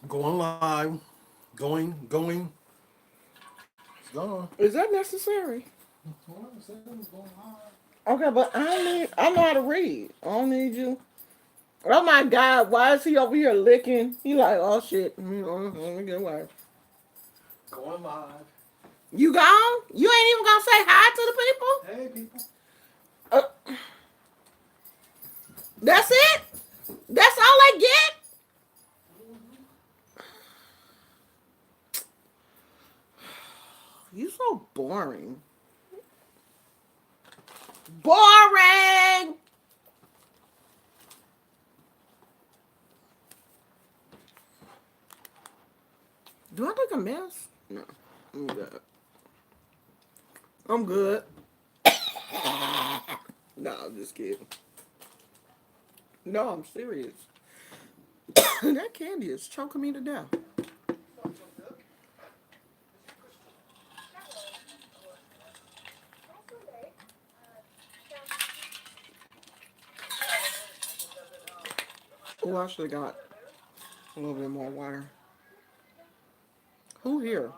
Going live. Going. It's gone. Is that necessary? Well, it said it was going live. Okay, but I know how to read. I don't need you. Oh my God, why is he over here licking? He like, oh shit. Let me get away. Going live. You gone? You ain't even gonna say hi to the people? Hey, people. That's it? That's all I get? You so boring. Boring! Do I look a mess? No. I'm good. I'm good. No, I'm just kidding. No, I'm serious. That candy is choking me to death. Oh, I should have got a little bit more water. Who here?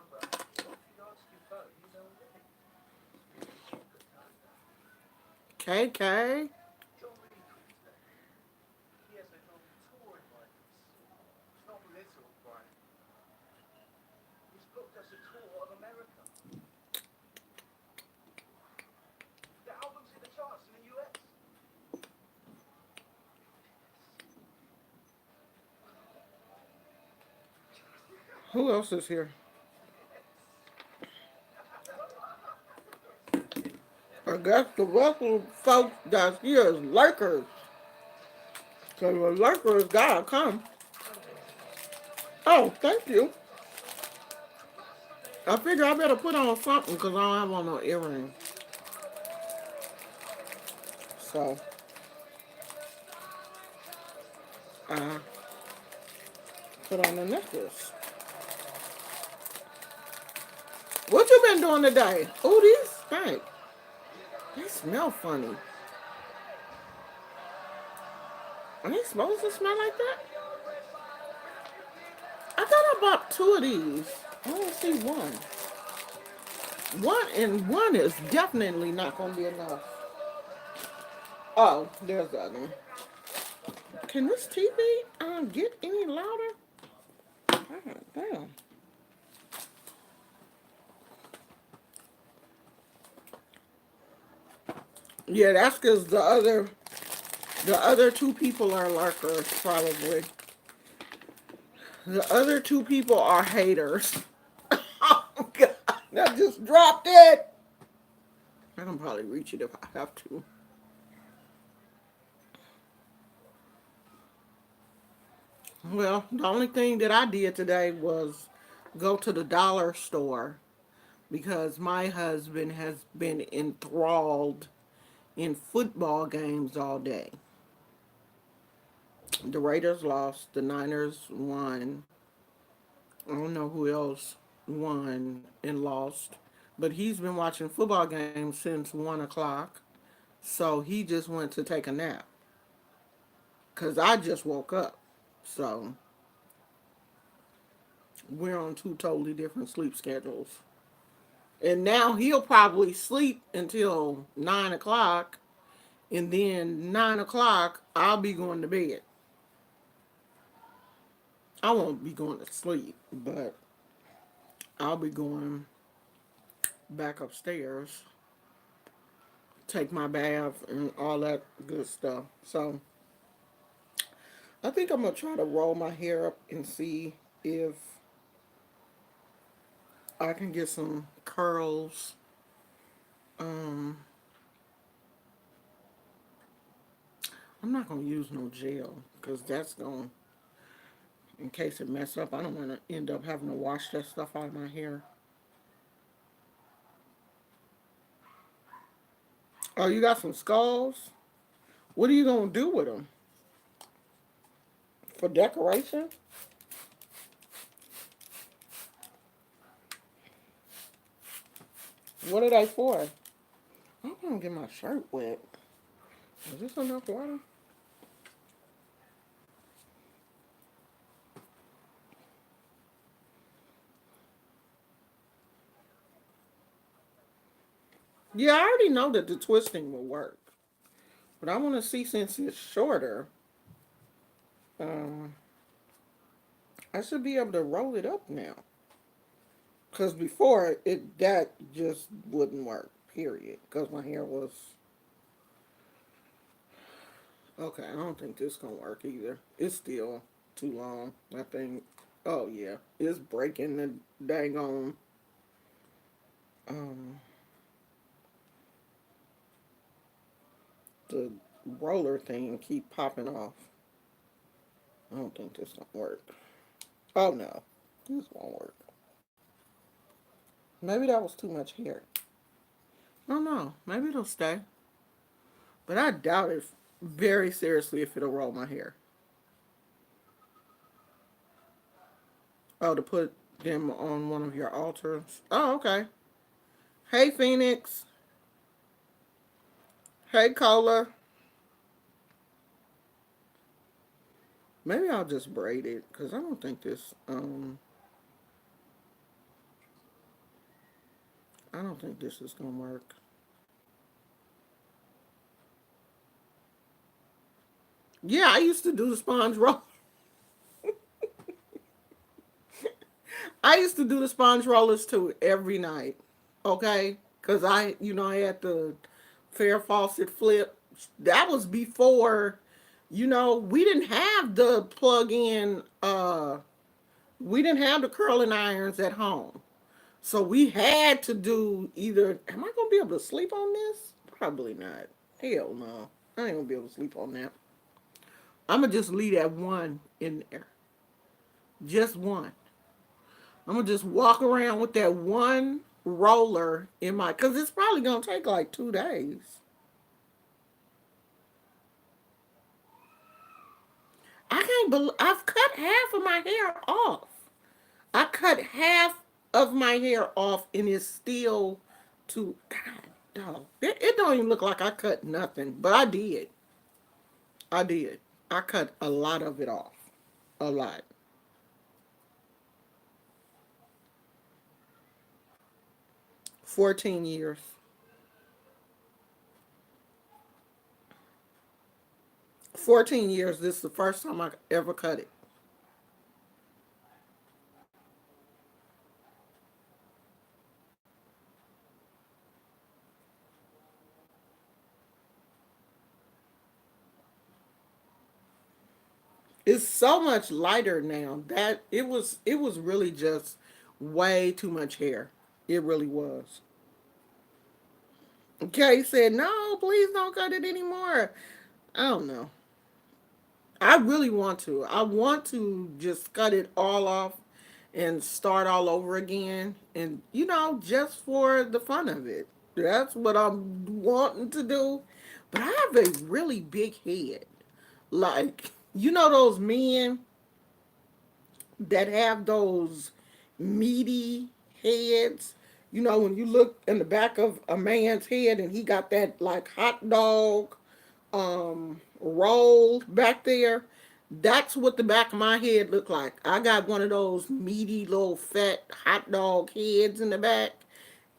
KK? Who else is here? I guess the rest of the folks that's here is lurkers. So the lurkers gotta come. Oh, thank you. I figure I better put on something because I don't have on no earrings. So, I put on the necklace. What you been doing today? Oh, these stink. They smell funny. Are they supposed to smell like that? I thought I bought two of these. I only see one. One is definitely not gonna be enough. Oh, there's the other one. Can this TV get any louder? God damn. Yeah, that's because the other two people are lurkers probably. The other two people are haters. Oh God, I just dropped it. I can probably reach it if I have to. Well, the only thing that I did today was go to the dollar store because my husband has been enthralled in football games all day. The Raiders lost, the Niners won. I don't know who else won and lost, but he's been watching football games since 1 o'clock. So he just went to take a nap because I just woke up. So we're on two totally different sleep schedules. And now he'll probably sleep until 9 o'clock, and then 9 o'clock I'll be going to bed. I won't be going to sleep, but I'll be going back upstairs, take my bath and all that good stuff. So I think I'm gonna try to roll my hair up and see if I can get some curls. Um, I'm not gonna use no gel because that's gonna, in case it mess up, I don't want to end up having to wash that stuff out of my hair. Oh, you got some skulls? What are you gonna do with them? For decoration? What are they for? I'm gonna get my shirt wet. Is this enough water? Yeah, I already know that the twisting will work, but I want to see since it's shorter. Um, I should be able to roll it up now. Cause before it that just wouldn't work. Period. Cause my hair was okay. I don't think this gonna work either. It's still too long. I think. Oh yeah, it's breaking the dang on. Um, the roller thing keep popping off. I don't think this gonna work. Oh no, this won't work. Maybe that was too much hair. I don't know. Maybe it'll stay, but I doubt it very seriously if it'll roll my hair. Oh, to put them on one of your altars. Oh, okay. Hey, Phoenix. Hey, Cola. Maybe I'll just braid it because I don't think this. I don't think this is gonna work. Yeah, I used to do the sponge roll. I used to do the sponge rollers too every night. Okay, because I had the fair faucet flip. That was before, we didn't have the plug-in. We didn't have the curling irons at home. So we had to do either. Am I gonna be able to sleep on this? Probably not. Hell no. I ain't gonna be able to sleep on that. I'm gonna just leave that one in there. Just one. I'm gonna just walk around with that one roller in my. Cause it's probably gonna take like 2 days. I can't believe I've cut half of my hair off. I cut half of my hair off and it's still too. God, dog. It don't even look like I cut nothing, but I did. I did. I cut a lot of it off. A lot. 14 years. 14 years. This is the first time I ever cut it. It's so much lighter now that it was really just way too much hair. It really was. Kay said, "No, please don't cut it anymore." I don't know. I really want to. I want to just cut it all off and start all over again. And, just for the fun of it. That's what I'm wanting to do. But I have a really big head. Like, those men that have those meaty heads? When you look in the back of a man's head and he got that, like, hot dog roll back there. That's what the back of my head looked like. I got one of those meaty little fat hot dog heads in the back,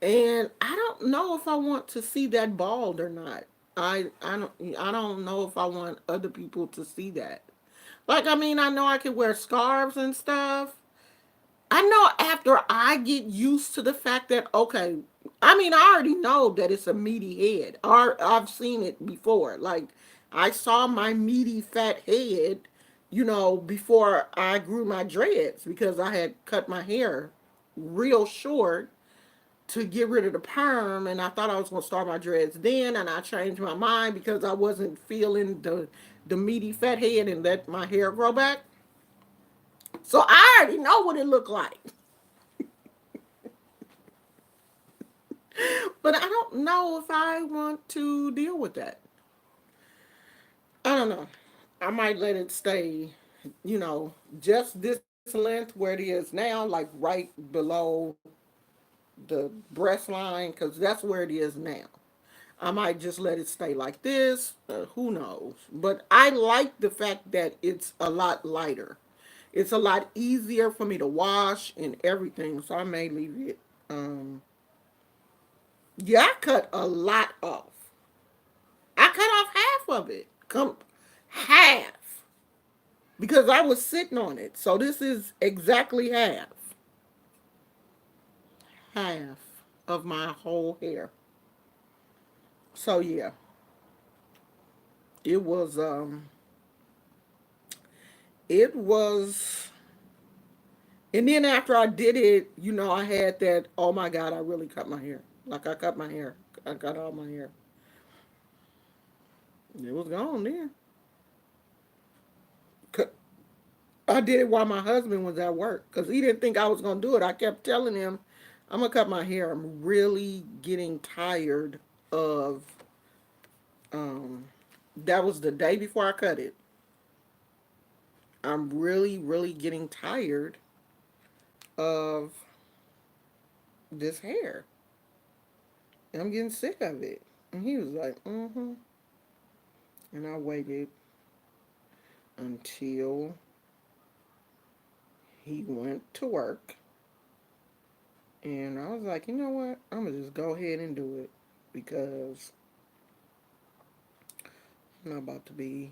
and I don't know if I want to see that bald or not. I don't know if I want other people to see that. Like, I mean, I know I can wear scarves and stuff. I know after I get used to the fact that, okay, I mean, I already know that it's a meaty head. I've seen it before. Like, I saw my meaty fat head, before I grew my dreads because I had cut my hair real short to get rid of the perm, and I thought I was going to start my dreads then, and I changed my mind because I wasn't feeling the meaty fat head and let my hair grow back. So I already know what it looked like. But I don't know if I want to deal with that. I don't know. I might let it stay, just this length where it is now, like right below the breast line, because that's where it is now. I might just let it stay like this. Who knows? But I like the fact that it's a lot lighter. It's a lot easier for me to wash and everything. So I may leave it Yeah, I cut a lot off. I cut off half of it. Come half. Because I was sitting on it. So this is exactly half. Half of my whole hair. So yeah, it was it was and then after I did it, I had that, oh my God, I really cut my hair. Like I cut my hair. I cut all my hair. It was gone then. I did it while my husband was at work because he didn't think I was going to do it. I kept telling him, I'm going to cut my hair. I'm really getting tired of, um, that was the day before I cut it. I'm really, really getting tired of this hair. And I'm getting sick of it. And he was like, mm hmm. And I waited until he went to work. And I was like, you know what? I'm going to just go ahead and do it because I'm not about to be.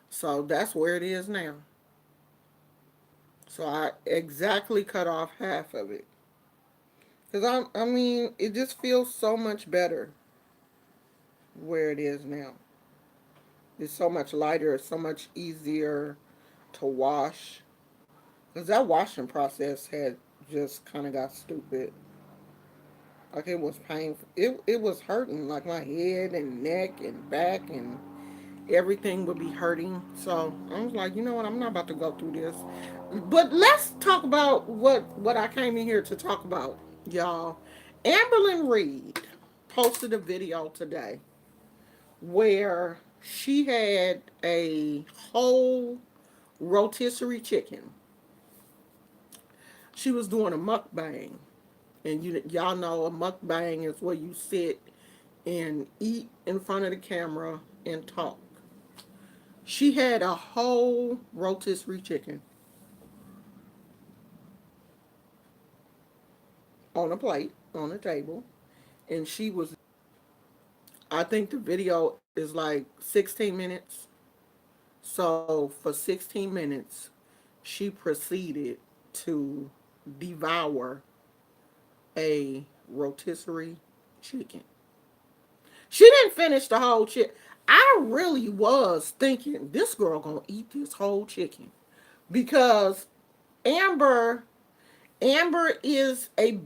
So that's where it is now. So I exactly cut off half of it. Because I mean, it just feels so much better where it is now. It's so much lighter. It's so much easier to wash. Because that washing process had just kind of got stupid. Like it was painful. It was hurting. Like my head and neck and back and everything would be hurting. So I was like, you know what? I'm not about to go through this. But let's talk about what I came in here to talk about, y'all. Lynn Reid posted a video today where she had a whole rotisserie chicken. She was doing a mukbang, and y'all know a mukbang is where you sit and eat in front of the camera and talk. She had a whole rotisserie chicken on a plate, on a table, and she was, I think the video is like 16 minutes. So for 16 minutes, she proceeded to devour a rotisserie chicken. She didn't finish the whole chicken. I really was thinking this girl gonna eat this whole chicken because Amber Amber is a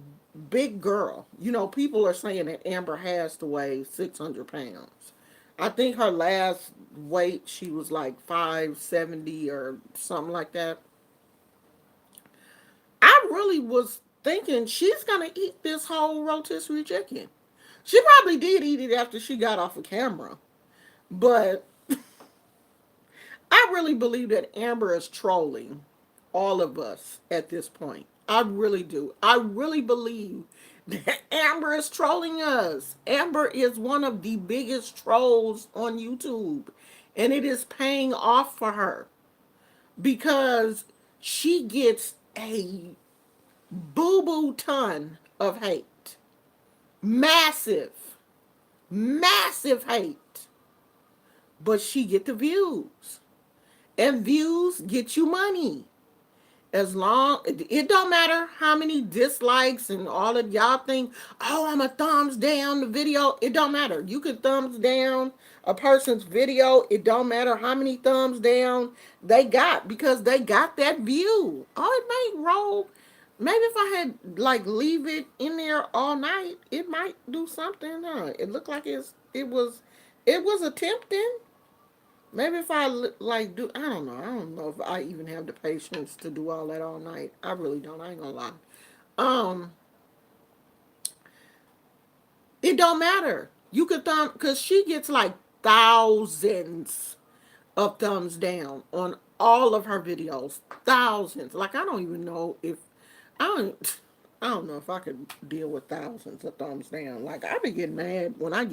big girl. People are saying that Amber has to weigh 600 pounds. I think her last weight, she was like 570 or something like that. I really was thinking she's going to eat this whole rotisserie chicken. She probably did eat it after she got off of camera. But I really believe that Amber is trolling all of us at this point. I really do. I really believe that Amber is trolling us. Amber is one of the biggest trolls on YouTube. And it is paying off for her because she gets a boo boo ton of hate. Massive, massive hate. But she get the views. And views get you money. As long, it don't matter how many dislikes and all of y'all think, oh, I'm a thumbs down the video. It don't matter. You can thumbs down a person's video. It don't matter how many thumbs down they got because they got that view. Oh, it may roll. Maybe if I had like leave it in there all night, it might do something. Huh? It looked like it was attempting. Maybe if I like do, I don't know. I don't know if I even have the patience to do all that all night. I really don't. I ain't gonna lie. Um, it don't matter. You could thumb because she gets like thousands of thumbs down on all of her videos. Thousands. Like I don't even know if I don't. I don't know if I could deal with thousands of thumbs down. Like I be getting mad when I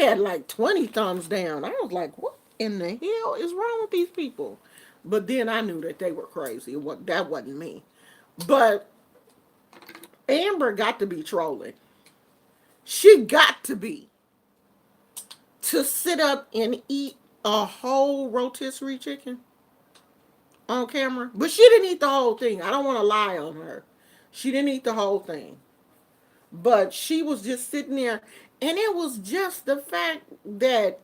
had like 20 thumbs down. I was like, what in the hell is wrong with these people? But then I knew that they were crazy. That wasn't me. But Amber got to be trolling. She got to be. To sit up and eat a whole rotisserie chicken on camera. But she didn't eat the whole thing. I don't want to lie on her. She didn't eat the whole thing. But she was just sitting there. And it was just the fact that,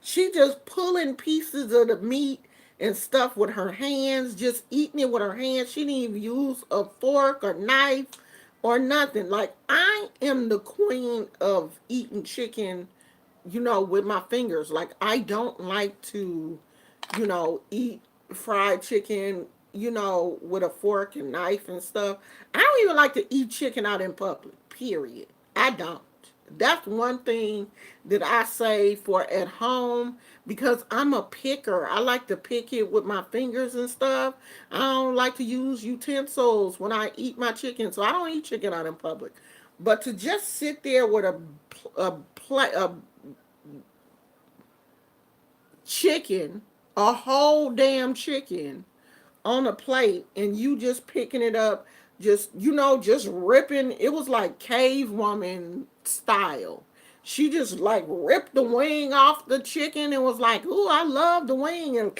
she just pulling pieces of the meat and stuff with her hands, just eating it with her hands. She didn't even use a fork or knife or nothing. Like, I am the queen of eating chicken, with my fingers. Like, I don't like to, eat fried chicken, with a fork and knife and stuff. I don't even like to eat chicken out in public, period. I don't. That's one thing that I say for at home because I'm a picker. I like to pick it with my fingers and stuff. I don't like to use utensils when I eat my chicken, so I don't eat chicken out in public. But to just sit there with a chicken, a whole damn chicken on a plate, and you just picking it up, just ripping. It was like cave woman style. She just like ripped the wing off the chicken and was like, "Ooh, I love the wing." And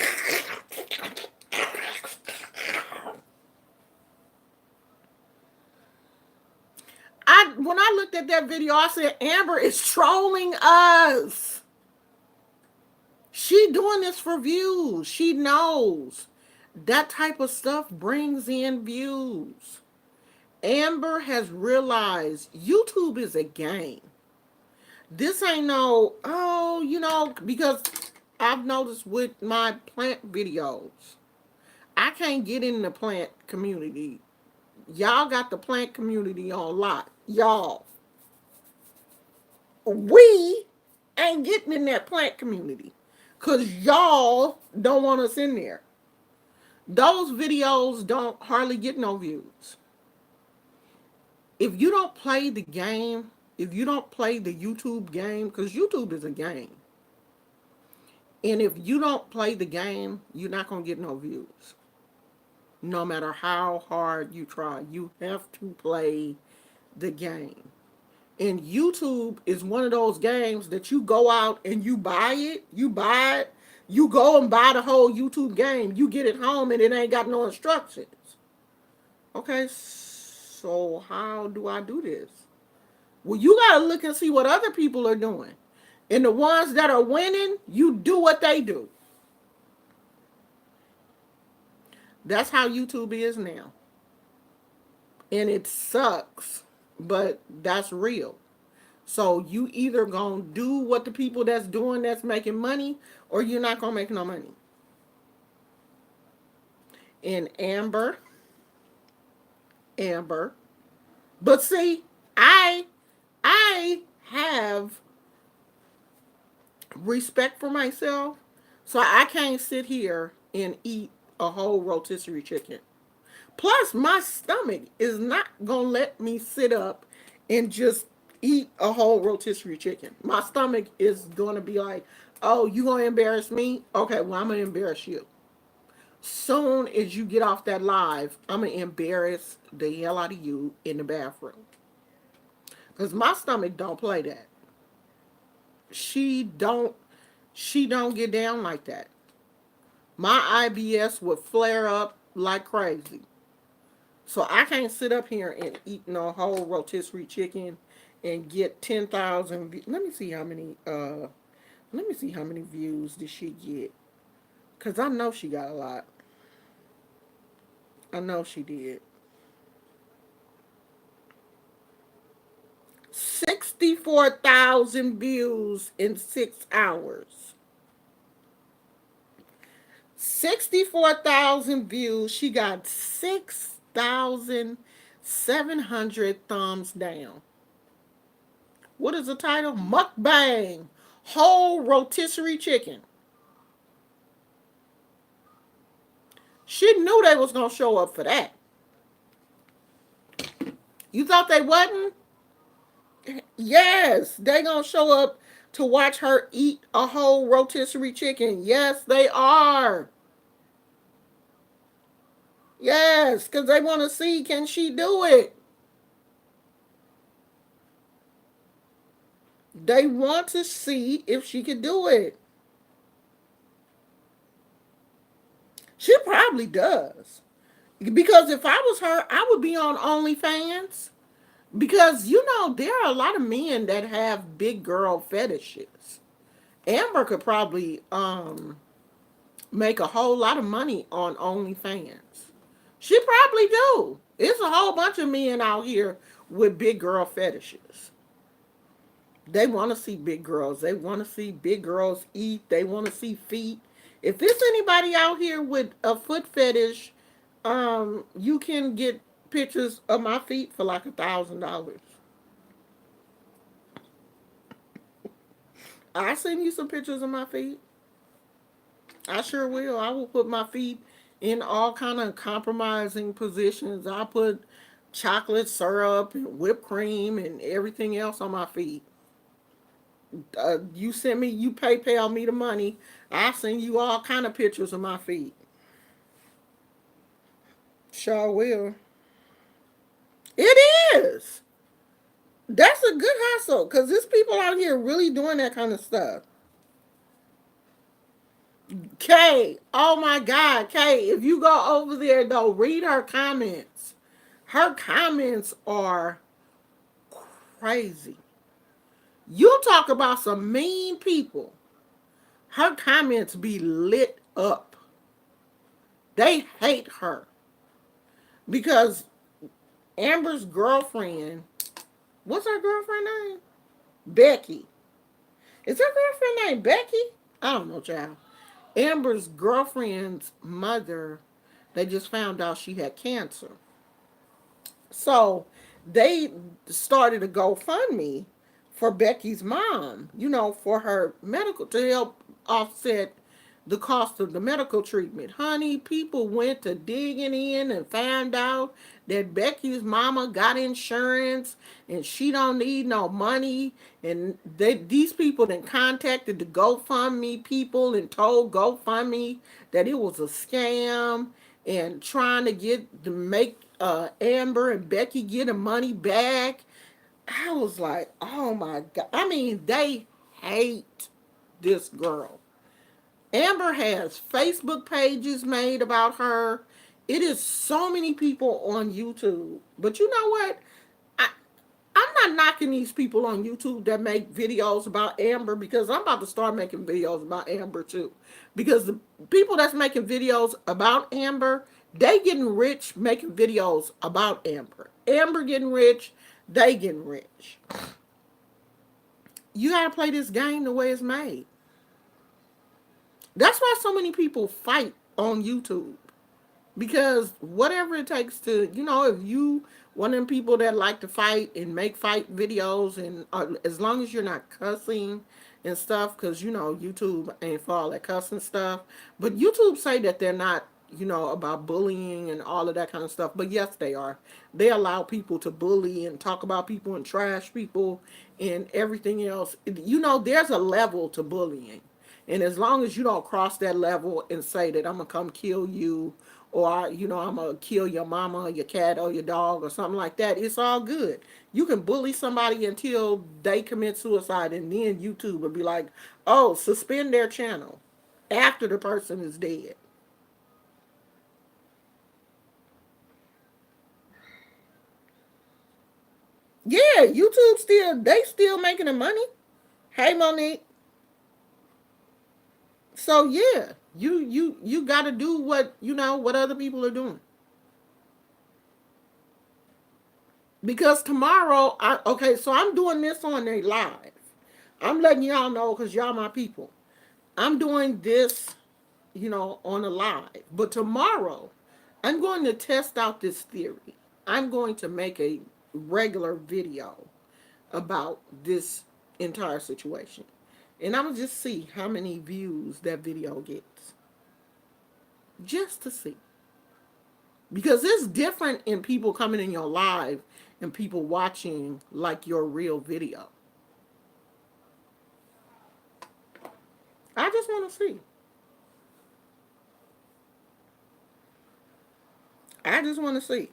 when I looked at that video, I said, Amber is trolling us. She doing this for views. She knows that type of stuff brings in views. Amber has realized YouTube is a game. This ain't no, because I've noticed with my plant videos, I can't get in the plant community. Y'all got the plant community on lock. Y'all, we ain't getting in that plant community because y'all don't want us in there. Those videos don't hardly get no views. If you don't play the game, if you don't play the YouTube game, because YouTube is a game, and if you don't play the game, you're not going to get no views. No matter how hard you try, you have to play the game. And YouTube is one of those games that you go out and you go and buy the whole YouTube game. You get it home and it ain't got no instructions. Okay, so how do I do this? Well, you got to look and see what other people are doing. And the ones that are winning, you do what they do. That's how YouTube is now. And it sucks, but that's real. So you either gonna do what the people that's doing that's making money, or you're not gonna make no money. And Amber. But see, I have respect for myself, so I can't sit here and eat a whole rotisserie chicken. Plus, my stomach is not gonna let me sit up and just eat a whole rotisserie chicken. My stomach is gonna be like, "Oh, you gonna embarrass me? Okay, well, I'm gonna embarrass you." Soon as you get off that live, I'm gonna embarrass the hell out of you in the bathroom. Cause my stomach don't play that. She don't. She don't get down like that. My IBS would flare up like crazy. So I can't sit up here and eat no whole rotisserie chicken and get 10,000. Let me see how many. Let me see how many views did she get? Cause I know she got a lot. I know she did. 64,000 views in 6 hours. 64,000 views. She got 6,700 thumbs down. What is the title? Mukbang. Whole rotisserie chicken. She knew they was going to show up for that. You thought they wasn't? Yes, they going to show up to watch her eat a whole rotisserie chicken. Yes, they are. Yes, because they want to see, can she do it? They want to see if she could do it. She probably does. Because if I was her, I would be on OnlyFans. Because there are a lot of men that have big girl fetishes. Amber could probably make a whole lot of money on OnlyFans. She probably do. It's a whole bunch of men out here with big girl fetishes. They want to see big girls. They want to see big girls eat. They want to see feet. If there's anybody out here with a foot fetish, you can get pictures of my feet for like $1,000. I send you some pictures of my feet. I sure will. I will put my feet in all kind of compromising positions. I put chocolate syrup and whipped cream and everything else on my feet. You PayPal me the money. I send you all kind of pictures of my feet. Sure will. It is. That's a good hustle because there's people out here really doing that kind of stuff. Kay, oh my God, Kay, if you go over there though, read her comments. Her comments are crazy. You talk about some mean people. Her comments be lit up. They hate her because Amber's girlfriend, what's her girlfriend name? Becky. Is her girlfriend named Becky? I don't know, child. Amber's girlfriend's mother, they just found out she had cancer. So they started a GoFundMe for Becky's mom, for her medical, to help offset the cost of the medical treatment. Honey, people went to digging in and found out that Becky's mama got insurance and she don't need no money. And these people then contacted the GoFundMe people and told GoFundMe that it was a scam and trying to make Amber and Becky get the money back. I was like, oh my God. I mean, they hate this girl. Amber has Facebook pages made about her. It is so many people on YouTube. But you know what? I, I'm not knocking these people on YouTube that make videos about Amber because I'm about to start making videos about Amber too. Because the people that's making videos about Amber, they getting rich making videos about Amber. Amber getting rich, they getting rich. You gotta play this game the way it's made. That's why so many people fight on YouTube. Because whatever it takes to, if you one of them people that like to fight and make fight videos, and as long as you're not cussing and stuff, because YouTube ain't for all that cussing stuff. But YouTube say that they're not, about bullying and all of that kind of stuff. But yes, they are. They allow people to bully and talk about people and trash people and everything else. There's a level to bullying. And as long as you don't cross that level and say that I'm going to come kill you, or, I'm going to kill your mama or your cat or your dog or something like that, it's all good. You can bully somebody until they commit suicide, and then YouTube will be like, oh, suspend their channel after the person is dead. Yeah, YouTube they still making the money. Hey, Monique. So yeah, you got to do what other people are doing. Because tomorrow, so I'm doing this on a live. I'm letting y'all know because y'all my people. I'm doing this, on a live. But tomorrow, I'm going to test out this theory. I'm going to make a regular video about this entire situation. And I'm going to just see how many views that video gets. Just to see. Because it's different in people coming in your live and people watching like your real video. I just want to see. I just want to see.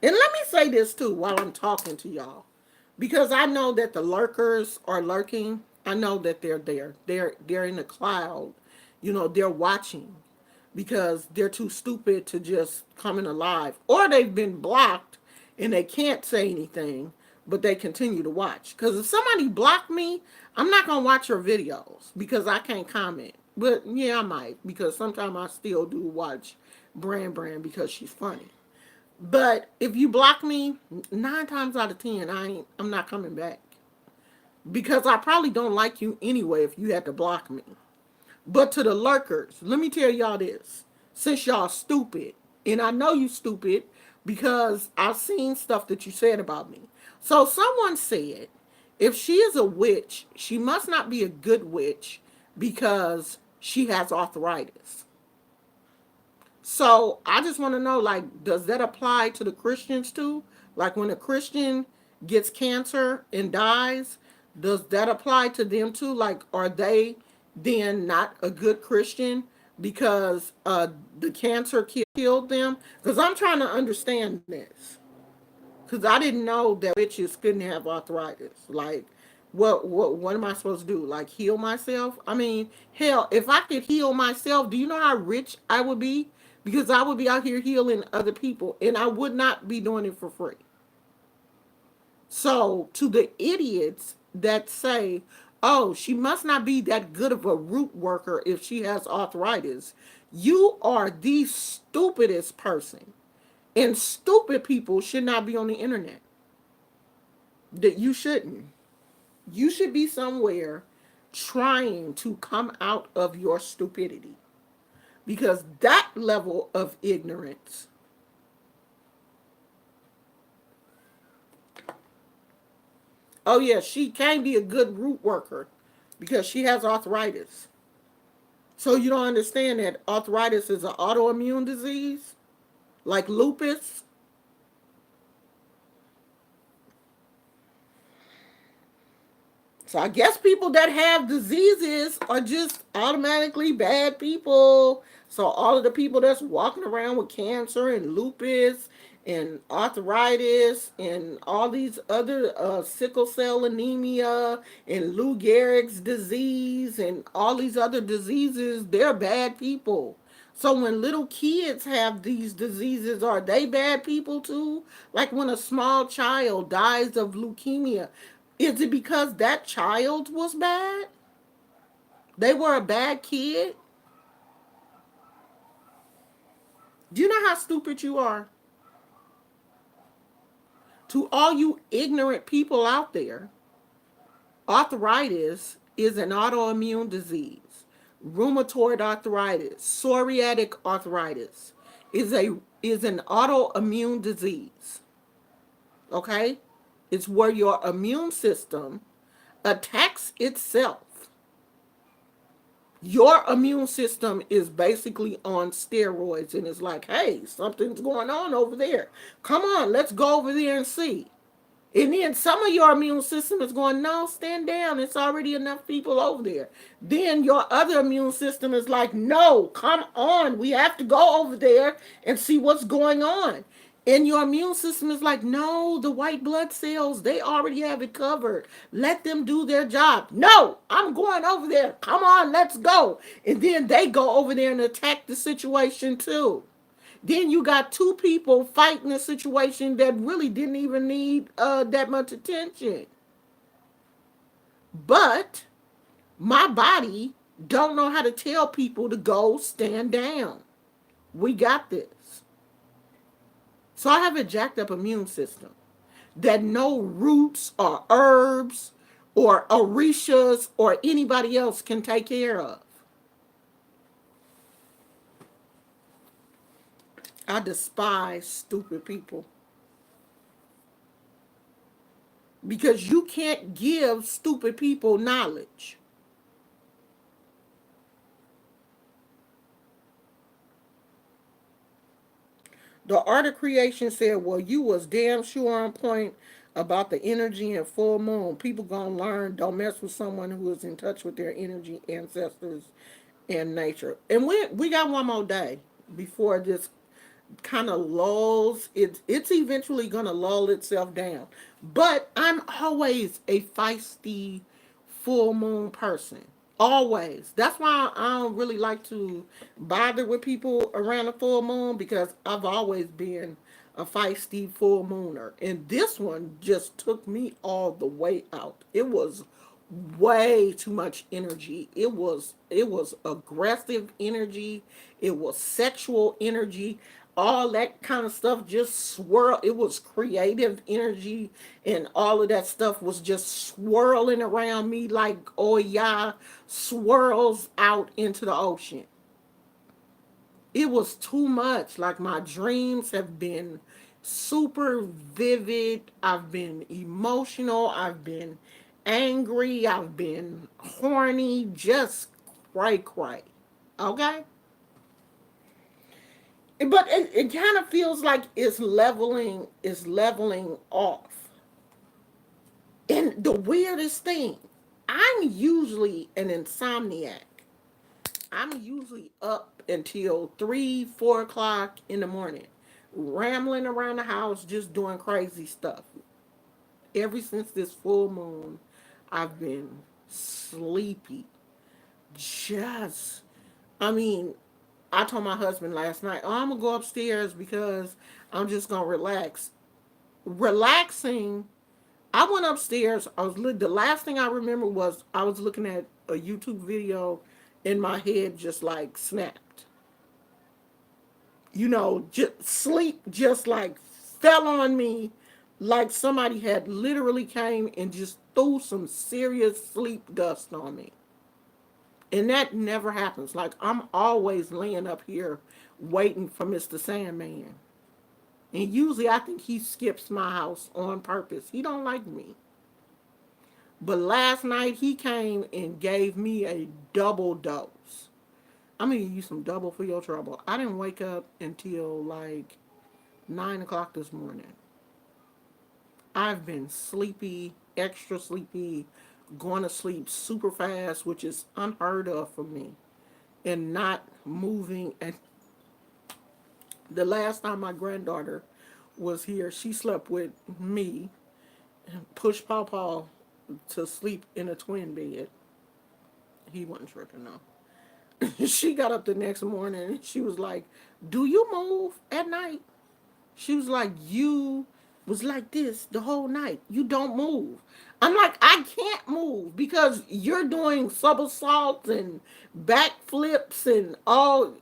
And let me say this too while I'm talking to y'all, because I know that the lurkers are lurking. I know that they're there. They're in the cloud. You know, they're watching because they're too stupid to just come in alive, or they've been blocked and they can't say anything, but they continue to watch. Because if somebody blocked me, I'm not gonna watch your videos because I can't comment. But yeah, I might, because sometimes I still do watch Brand because she's funny. But if you block me, 9 times out of 10, I'm not coming back because I probably don't like you anyway if you had to block me. But to the lurkers, let me tell y'all this: since y'all stupid, and I know you stupid because I've seen stuff that you said about me. So someone said, if she is a witch, she must not be a good witch because she has arthritis. So I just want to know, like, does that apply to the Christians too? Like, when a Christian gets cancer and dies, does that apply to them too? Like, are they then not a good Christian because the cancer killed them? Because I'm trying to understand this. Because I didn't know that witches couldn't have arthritis. Like, what am I supposed to do? Like, heal myself? I mean, hell, if I could heal myself, do you know how rich I would be? Because I would be out here healing other people, and I would not be doing it for free. So, to the idiots that say, oh, she must not be that good of a root worker if she has arthritis, you are the stupidest person. And stupid people should not be on the internet. That you shouldn't. You should be somewhere trying to come out of your stupidity. Because that level of ignorance. Oh, yeah, she can't be a good root worker because she has arthritis. So you don't understand that arthritis is an autoimmune disease? Like lupus? So I guess people that have diseases are just automatically bad people. So all of the people that's walking around with cancer and lupus and arthritis and all these other sickle cell anemia and Lou Gehrig's disease and all these other diseases, they're bad people. So when little kids have these diseases, are they bad people too? Like when a small child dies of leukemia, is it because that child was bad? They were a bad kid? Do you know how stupid you are? To all you ignorant people out there, arthritis is an autoimmune disease. Rheumatoid arthritis, psoriatic arthritis is an autoimmune disease. Okay? It's where your immune system attacks itself. Your immune system is basically on steroids and it's like, hey, something's going on over there. Come on, let's go over there and see. And then some of your immune system is going, no, stand down. It's already enough people over there. Then your other immune system is like, no, come on. We have to go over there and see what's going on. And your immune system is like, no, the white blood cells, they already have it covered. Let them do their job. No, I'm going over there. Come on, let's go. And then they go over there and attack the situation too. Then you got two people fighting a situation that really didn't even need that much attention. But my body don't know how to tell people to go stand down. We got this. So I have a jacked up immune system that no roots or herbs or orishas or anybody else can take care of. I despise stupid people. Because you can't give stupid people knowledge. The art of creation said, well, you was damn sure on point about the energy and full moon. People gonna learn, don't mess with someone who is in touch with their energy, ancestors, and nature. And we got one more day before kind of lulls, it's eventually gonna lull itself down. But I'm always a feisty full moon person. Always. That's why I don't really like to bother with people around the full moon, because I've always been a feisty full mooner. And this one just took me all the way out. It was way too much energy. It was aggressive energy. It was sexual energy. All that kind of stuff just swirl. It was creative energy, and all of that stuff was just swirling around me like, oh yeah, swirls out into the ocean. It was too much. Like, my dreams have been super vivid. I've been emotional. I've been angry. I've been horny. Just cray cray. Okay? But it kind of feels like it's leveling off. And the weirdest thing, I'm usually an insomniac. I'm usually up until 3, 4 o'clock in the morning, rambling around the house, just doing crazy stuff. Ever since this full moon, I've been sleepy. Just, I mean, I told my husband last night, oh, I'm going to go upstairs because I'm just going to relax. Relaxing, I went upstairs. The last thing I remember was I was looking at a YouTube video, and my head just like snapped. Just sleep just like fell on me, like somebody had literally came and just threw some serious sleep dust on me. And that never happens. Like, I'm always laying up here waiting for Mr. Sandman. And usually I think he skips my house on purpose. He don't like me. But last night he came and gave me a double dose. I'm gonna give you some double for your trouble. I didn't wake up until like 9 o'clock this morning. I've been sleepy, extra sleepy, going to sleep super fast, which is unheard of for me, and not moving. And the last time my granddaughter was here, she slept with me and pushed Pawpaw to sleep in a twin bed. He wasn't tripping, no. She got up the next morning and she was like, do you move at night? She was like, you was like this the whole night. You don't move. I'm like, I can't move because you're doing somersaults and backflips and all.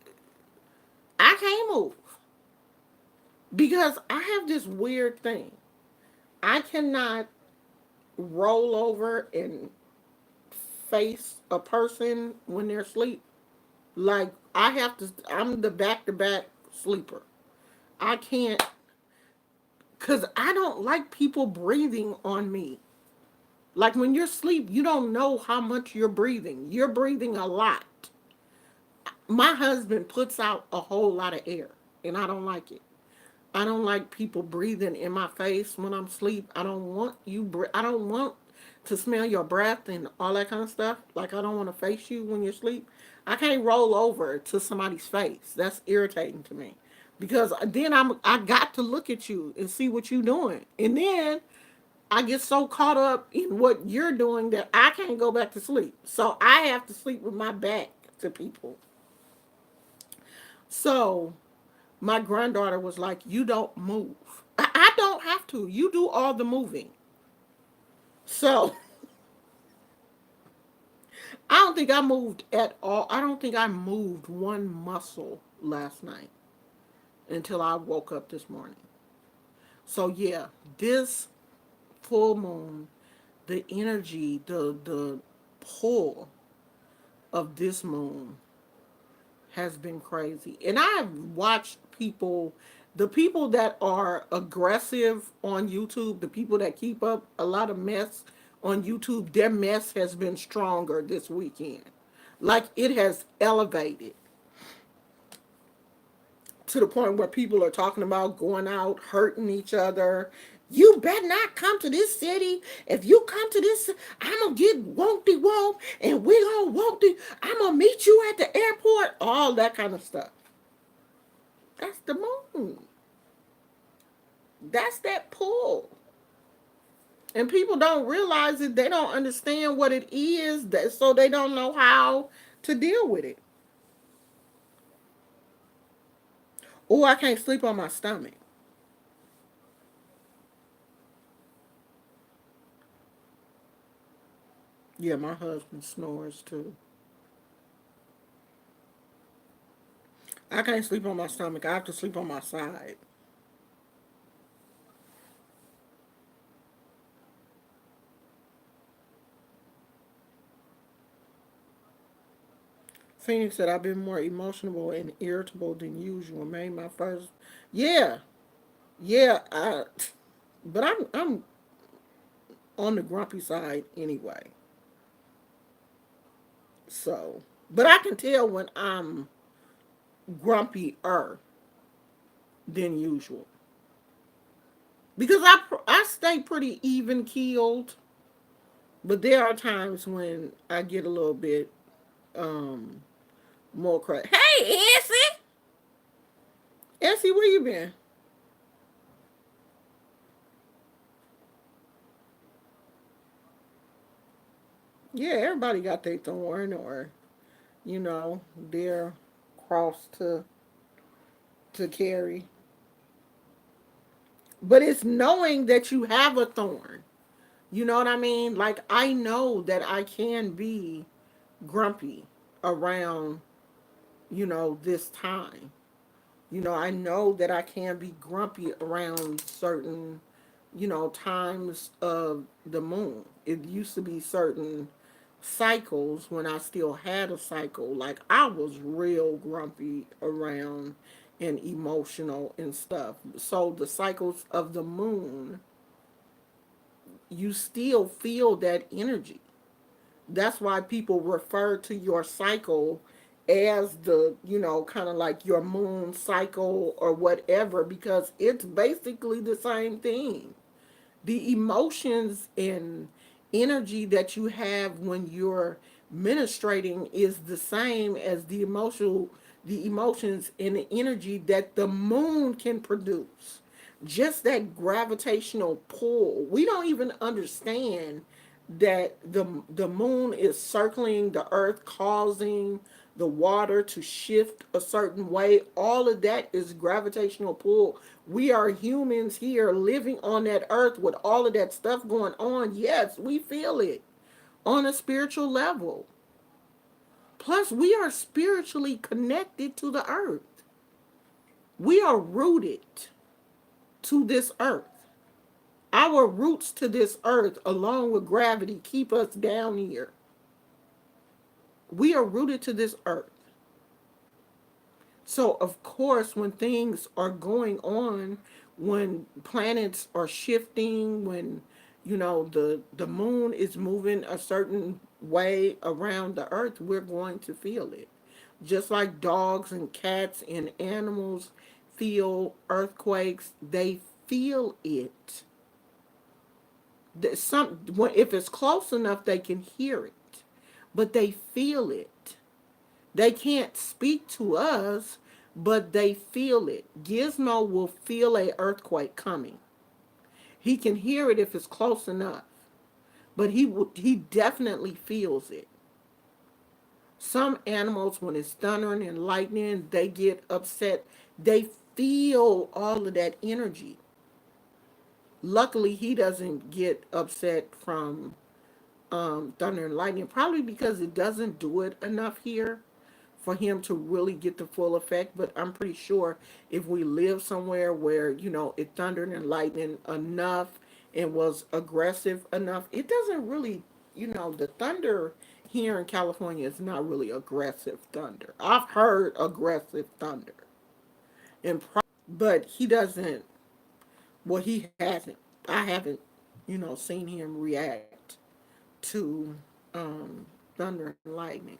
I can't move because I have this weird thing. I cannot roll over and face a person when they're asleep. Like, I'm the back to back sleeper. I can't, because I don't like people breathing on me. Like, when you're asleep, you don't know how much you're breathing. You're breathing a lot. My husband puts out a whole lot of air, and I don't like it. I don't like people breathing in my face when I'm asleep. I don't want I don't want to smell your breath and all that kind of stuff. Like, I don't want to face you when you're asleep. I can't roll over to somebody's face. That's irritating to me. Because then I got to look at you and see what you're doing. And then I get so caught up in what you're doing that I can't go back to sleep. So I have to sleep with my back to people. So my granddaughter was like, you don't move. I don't have to. You do all the moving. So I don't think I moved at all. I don't think I moved one muscle last night until I woke up this morning. So yeah, this full moon, the energy, the pull of this moon has been crazy. And I've watched people, the people that are aggressive on YouTube, the people that keep up a lot of mess on YouTube, their mess has been stronger this weekend. Like, it has elevated to the point where people are talking about going out, hurting each other. You better not come to this city. If you come to this, I'm going to get wonky wonk, and we going to wonky. I'm going to meet you at the airport. All that kind of stuff. That's the moon. That's that pull. And people don't realize it. They don't understand what it is, that so they don't know how to deal with it. Oh, I can't sleep on my stomach. Yeah, my husband snores too. I can't sleep on my stomach. I have to sleep on my side. Phoenix said I've been more emotional and irritable than usual. Made my first. Yeah, yeah. But I'm on the grumpy side anyway. So, but I can tell when I'm grumpier than usual because I stay pretty even keeled. But there are times when I get a little bit um more crazy. Hey, Essie, Essie, where you been? Yeah, everybody got their thorn or their cross to carry. But it's knowing that you have a thorn. You know what I mean? Like I know that I can be grumpy around, this time. I know that I can be grumpy around certain, times of the moon. It used to be certain cycles when I still had a cycle. Like I was real grumpy around and emotional and stuff. So the cycles of the moon, you still feel that energy. That's why people refer to your cycle as the, kind of like your moon cycle or whatever, because it's basically the same thing. The emotions and energy that you have when you're ministrating is the same as the emotions and the energy that the moon can produce. Just that gravitational pull. We don't even understand that the moon is circling the earth, causing the water to shift a certain way. All of that is gravitational pull. We are humans here living on that earth with all of that stuff going on. Yes, we feel it on a spiritual level. Plus, we are spiritually connected to the earth. We are rooted to this earth. Our roots to this earth, along with gravity, keep us down here. We are rooted to this earth. So, of course, when things are going on, when planets are shifting, when the moon is moving a certain way around the earth, we're going to feel it. Just like dogs and cats and animals feel earthquakes, they feel it. If it's close enough, they can hear it, but they feel it. They can't speak to us, but they feel it. Gizmo will feel a earthquake coming. He can hear it if it's close enough, but he definitely feels it. Some animals, when it's thundering and lightning, they get upset. They feel all of that energy. Luckily, he doesn't get upset from thunder and lightning, probably because it doesn't do it enough here for him to really get the full effect. But I'm pretty sure if we live somewhere where, it thundered and lightning enough and was aggressive enough, it doesn't really, the thunder here in California is not really aggressive thunder. I've heard aggressive thunder, and but he doesn't. Well, he hasn't. I haven't, seen him react to thunder and lightning.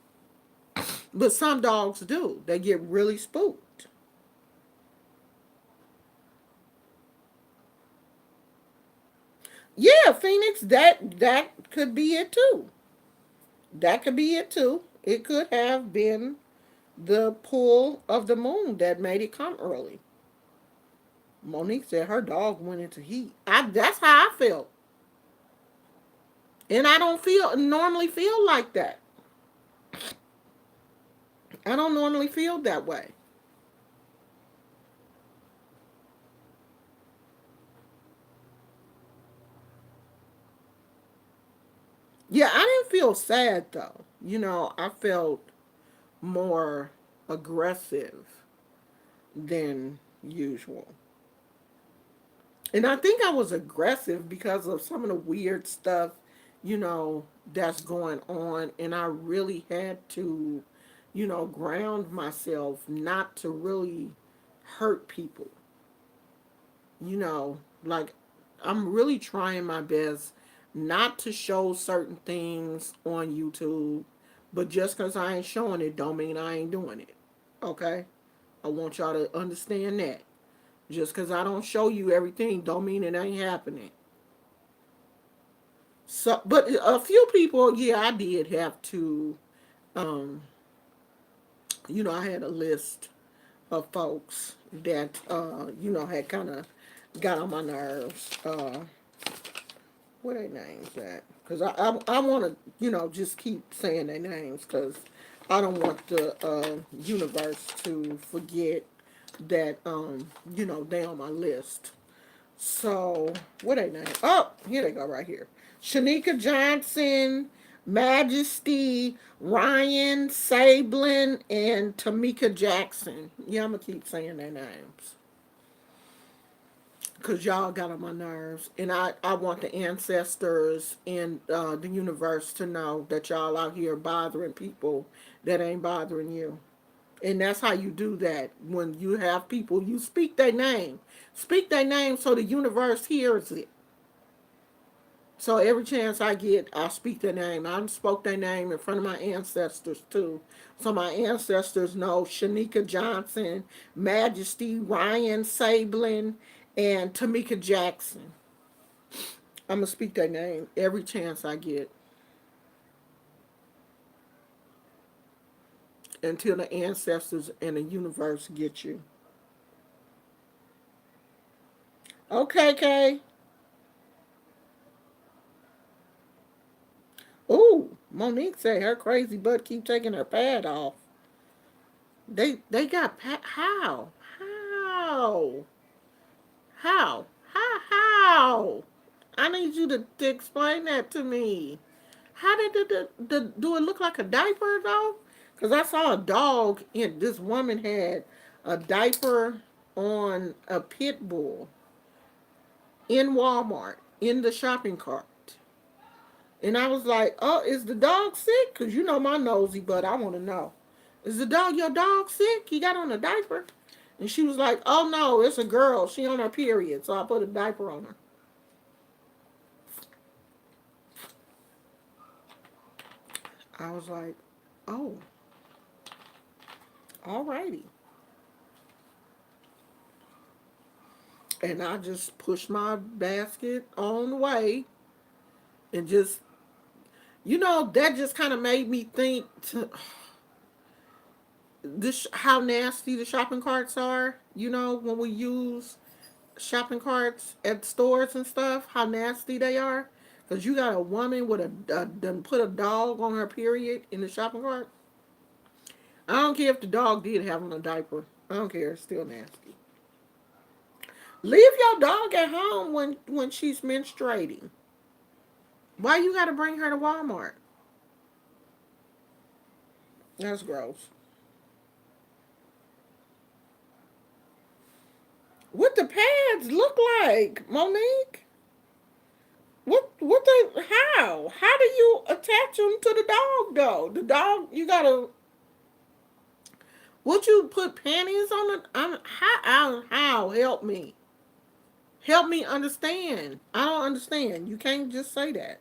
But some dogs do. They get really spooked. Yeah, Phoenix, that could be it too. That could be it too. It could have been the pull of the moon that made it come early. Monique said her dog went into heat. That's how I felt. And I don't feel normally feel like that. I don't normally feel that way. Yeah, I didn't feel sad though. I felt more aggressive than usual. And I think I was aggressive because of some of the weird stuff, you know, that's going on. And I really had to, ground myself not to really hurt people. Like I'm really trying my best not to show certain things on YouTube, but just because I ain't showing it don't mean I ain't doing it. Okay? I want y'all to understand that. Just because I don't show you everything don't mean it ain't happening. So, but a few people, yeah, I did have to. Um, I had a list of folks that had kind of got on my nerves. What their names at? Because I want to just keep saying their names because I don't want the universe to forget that they on my list. So, what they name? Oh, here they go right here. Shanika Johnson, Majesty, Ryan Sablin, and Tamika Jackson. Yeah, I'm going to keep saying their names. Because y'all got on my nerves. And I want the ancestors and the universe to know that y'all out here bothering people that ain't bothering you. And that's how you do that. When you have people, you speak their name. Speak their name so the universe hears it. So every chance I get, I speak their name. I spoke their name in front of my ancestors too. So my ancestors know Shanika Johnson, Majesty, Ryan Sablin, and Tamika Jackson. I'm going to speak their name every chance I get until the ancestors and the universe get you. Okay, Kay. Ooh, Monique said her crazy butt keep taking her pad off. They got how? How? How? How? I need you to explain that to me. How did do it look like a diaper though? Because I saw a dog and this woman had a diaper on a pit bull in Walmart in the shopping cart. And I was like, oh, is the dog sick? Because you know my nosy butt, I want to know. Is your dog sick? He got on a diaper? And she was like, oh no, it's a girl. She on her period. So I put a diaper on her. I was like, oh, alrighty. And I just pushed my basket on the way and just, that just kind of made me think this how nasty the shopping carts are. When we use shopping carts at stores and stuff, how nasty they are. Because you got a woman with done put a dog on her period in the shopping cart. I don't care if the dog did have on a diaper. I don't care. It's still nasty. Leave your dog at home when she's menstruating. Why you got to bring her to Walmart? That's gross. What the pads look like, Monique? What they how do you attach them to the dog though? The dog you gotta would you put panties on it? How help me understand. I don't understand. You can't just say that.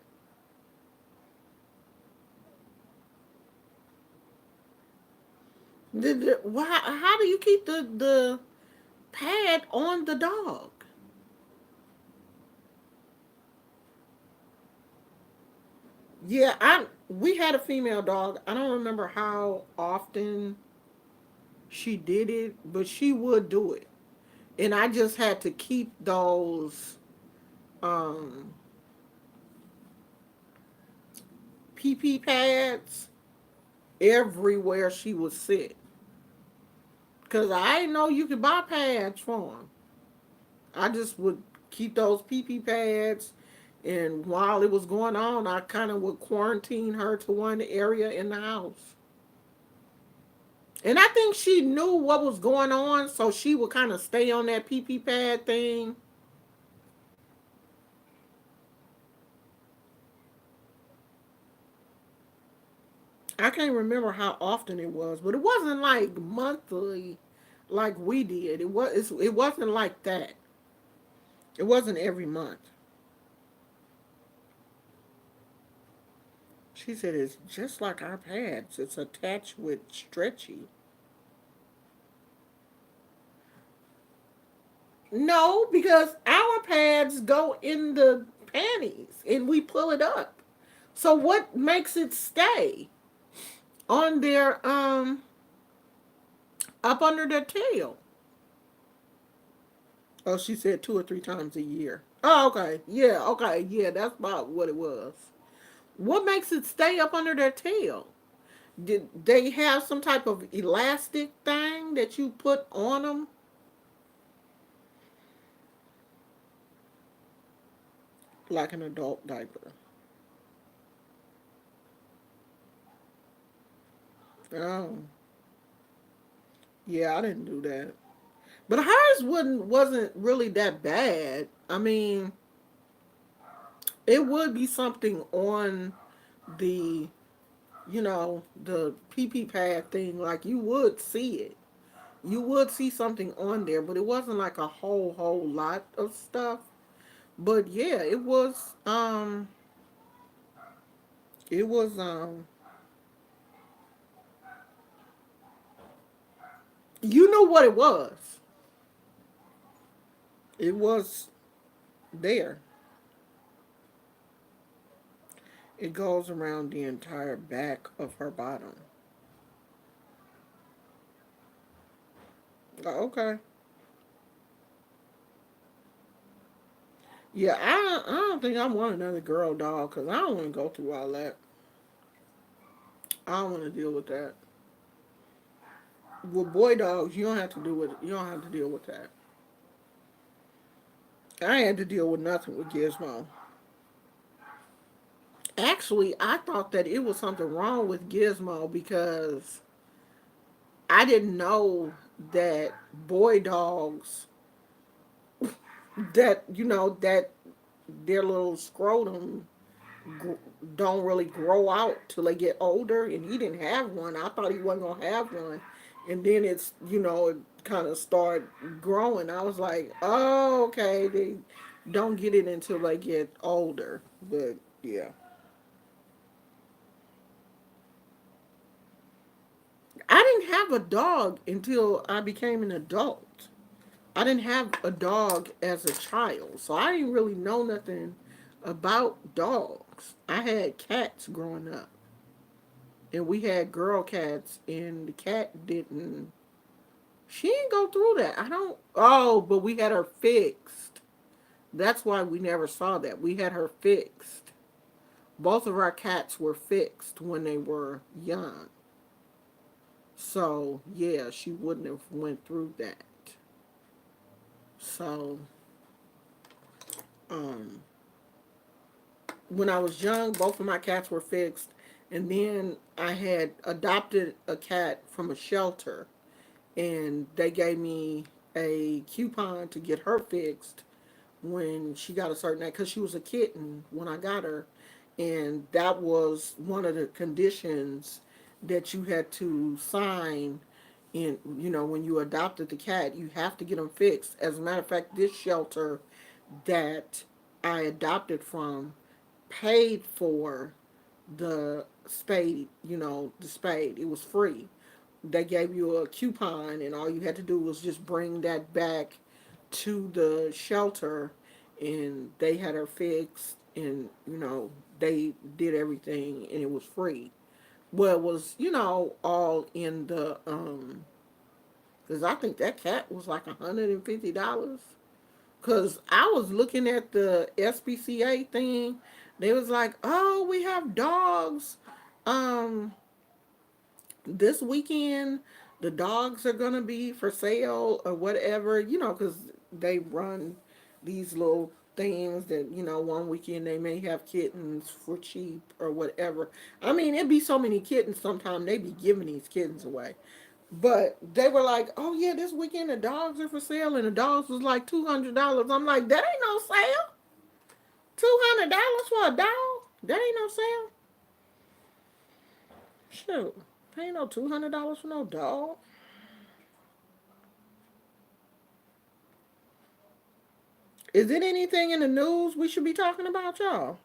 Why? How do you keep the pad on the dog? Yeah, we had a female dog. I don't remember how often she did it, but she would do it. And I just had to keep those um, PP pads everywhere she would sit. Because I didn't know you could buy pads for them. I just would keep those PP pads. And while it was going on, I kind of would quarantine her to one area in the house. And I think she knew what was going on, so she would kind of stay on that PP pad thing. I can't remember how often it was, but it wasn't like monthly like we did. It wasn't like that. It wasn't every month. She said it's just like our pads. It's attached with stretchy. No, because our pads go in the panties and we pull it up. So what makes it stay on their up under their tail? Oh, she said 2 or 3 times a year. Oh, okay. Yeah, okay. Yeah, that's about what it was. What makes it stay up under their tail? Did they have some type of elastic thing that you put on them? Like an adult diaper. Oh, yeah, I didn't do that. But hers wasn't really that bad. I mean, it would be something on the the PP pad thing. Like you would see it. You would see something on there, but it wasn't like a whole lot of stuff. But yeah, it was you know what it was. It was there. It goes around the entire back of her bottom. Oh, okay. Yeah, I don't think I want another girl dog because I don't want to go through all that. I don't want to deal with that. With boy dogs, you don't have to do with you don't have to deal with that. I had to deal with nothing with Gizmo. Actually, I thought that it was something wrong with Gizmo because I didn't know that boy dogs that that their little scrotum gr- don't really grow out till they get older, and he didn't have one. I thought he wasn't gonna have one, and then it's it kind of started growing. I was like, oh, okay, they don't get it until they get older. But yeah, I didn't have a dog until I became an adult. I didn't have a dog as a child, so I didn't really know nothing about dogs. I had cats growing up, and we had girl cats, and the cat didn't. She didn't go through that. I don't. Oh, but we had her fixed. That's why we never saw that. We had her fixed. Both of our cats were fixed when they were young. So yeah, she wouldn't have went through that. So um, when I was young, both of my cats were fixed, and then I had adopted a cat from a shelter, and they gave me a coupon to get her fixed when she got a certain age because she was a kitten when I got her, and that was one of the conditions that you had to sign. And when you adopted the cat, you have to get them fixed. As a matter of fact, this shelter that I adopted from paid for the spade, the spade. It was free. They gave you a coupon, and all you had to do was just bring that back to the shelter, and they had her fixed, and they did everything, and it was free. Well, it was all in the Because I think that cat was like $150. Because I was looking at the SPCA thing. They was like, oh, we have dogs. Um, this weekend, the dogs are going to be for sale or whatever, because they run these little things that, one weekend they may have kittens for cheap or whatever. I mean, it'd be so many kittens sometimes they be giving these kittens away. But they were like, oh yeah, this weekend the dogs are for sale, and the dogs was like $200. I'm like, that ain't no sale. $200 for a dog? That ain't no sale. Shoot, that ain't no $200 for no dog. Is it anything in the news we should be talking about, y'all?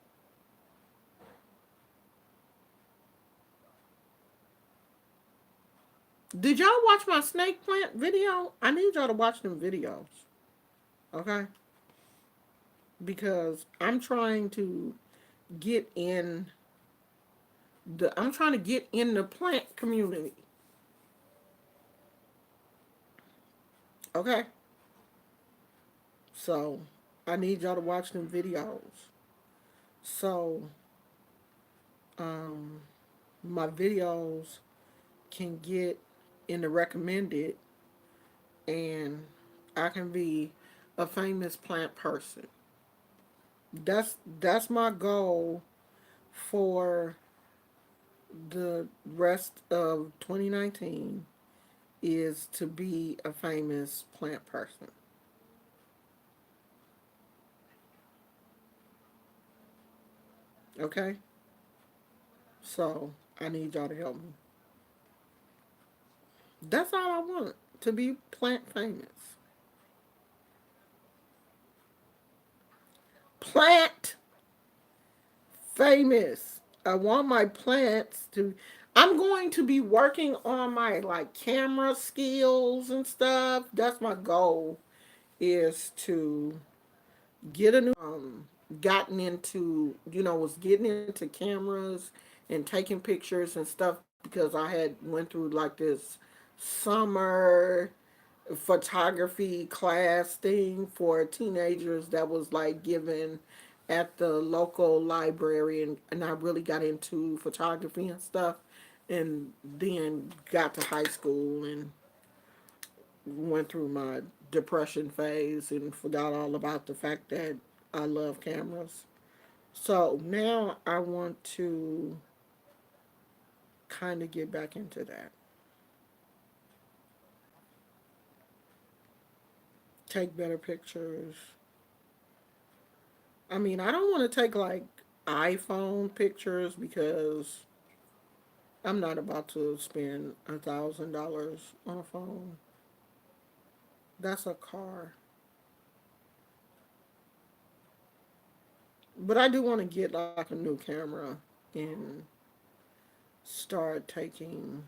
Did y'all watch my snake plant video? I need y'all to watch them videos, okay? Because get in I'm trying to get in the plant community, okay? So I need y'all to watch them videos. So um, my videos can get in the recommended, and I can be a famous plant person. That's my goal for the rest of 2019 is to be a famous plant person. Okay? So I need y'all to help me. That's all I want, to be plant famous. Plant famous. I want my plants to. I'm going to be working on my like camera skills and stuff. That's my goal, is to get a new gotten into, was getting into cameras and taking pictures and stuff, because I had went through like this summer photography class thing for teenagers that was like given at the local library, and I really got into photography and stuff, and then got to high school and went through my depression phase and forgot all about the fact that I love cameras. So now I want to kind of get back into that. Take better pictures. I mean, I don't want to take like iPhone pictures because I'm not about to spend $1,000 on a phone. That's a car. But I do want to get like a new camera and start taking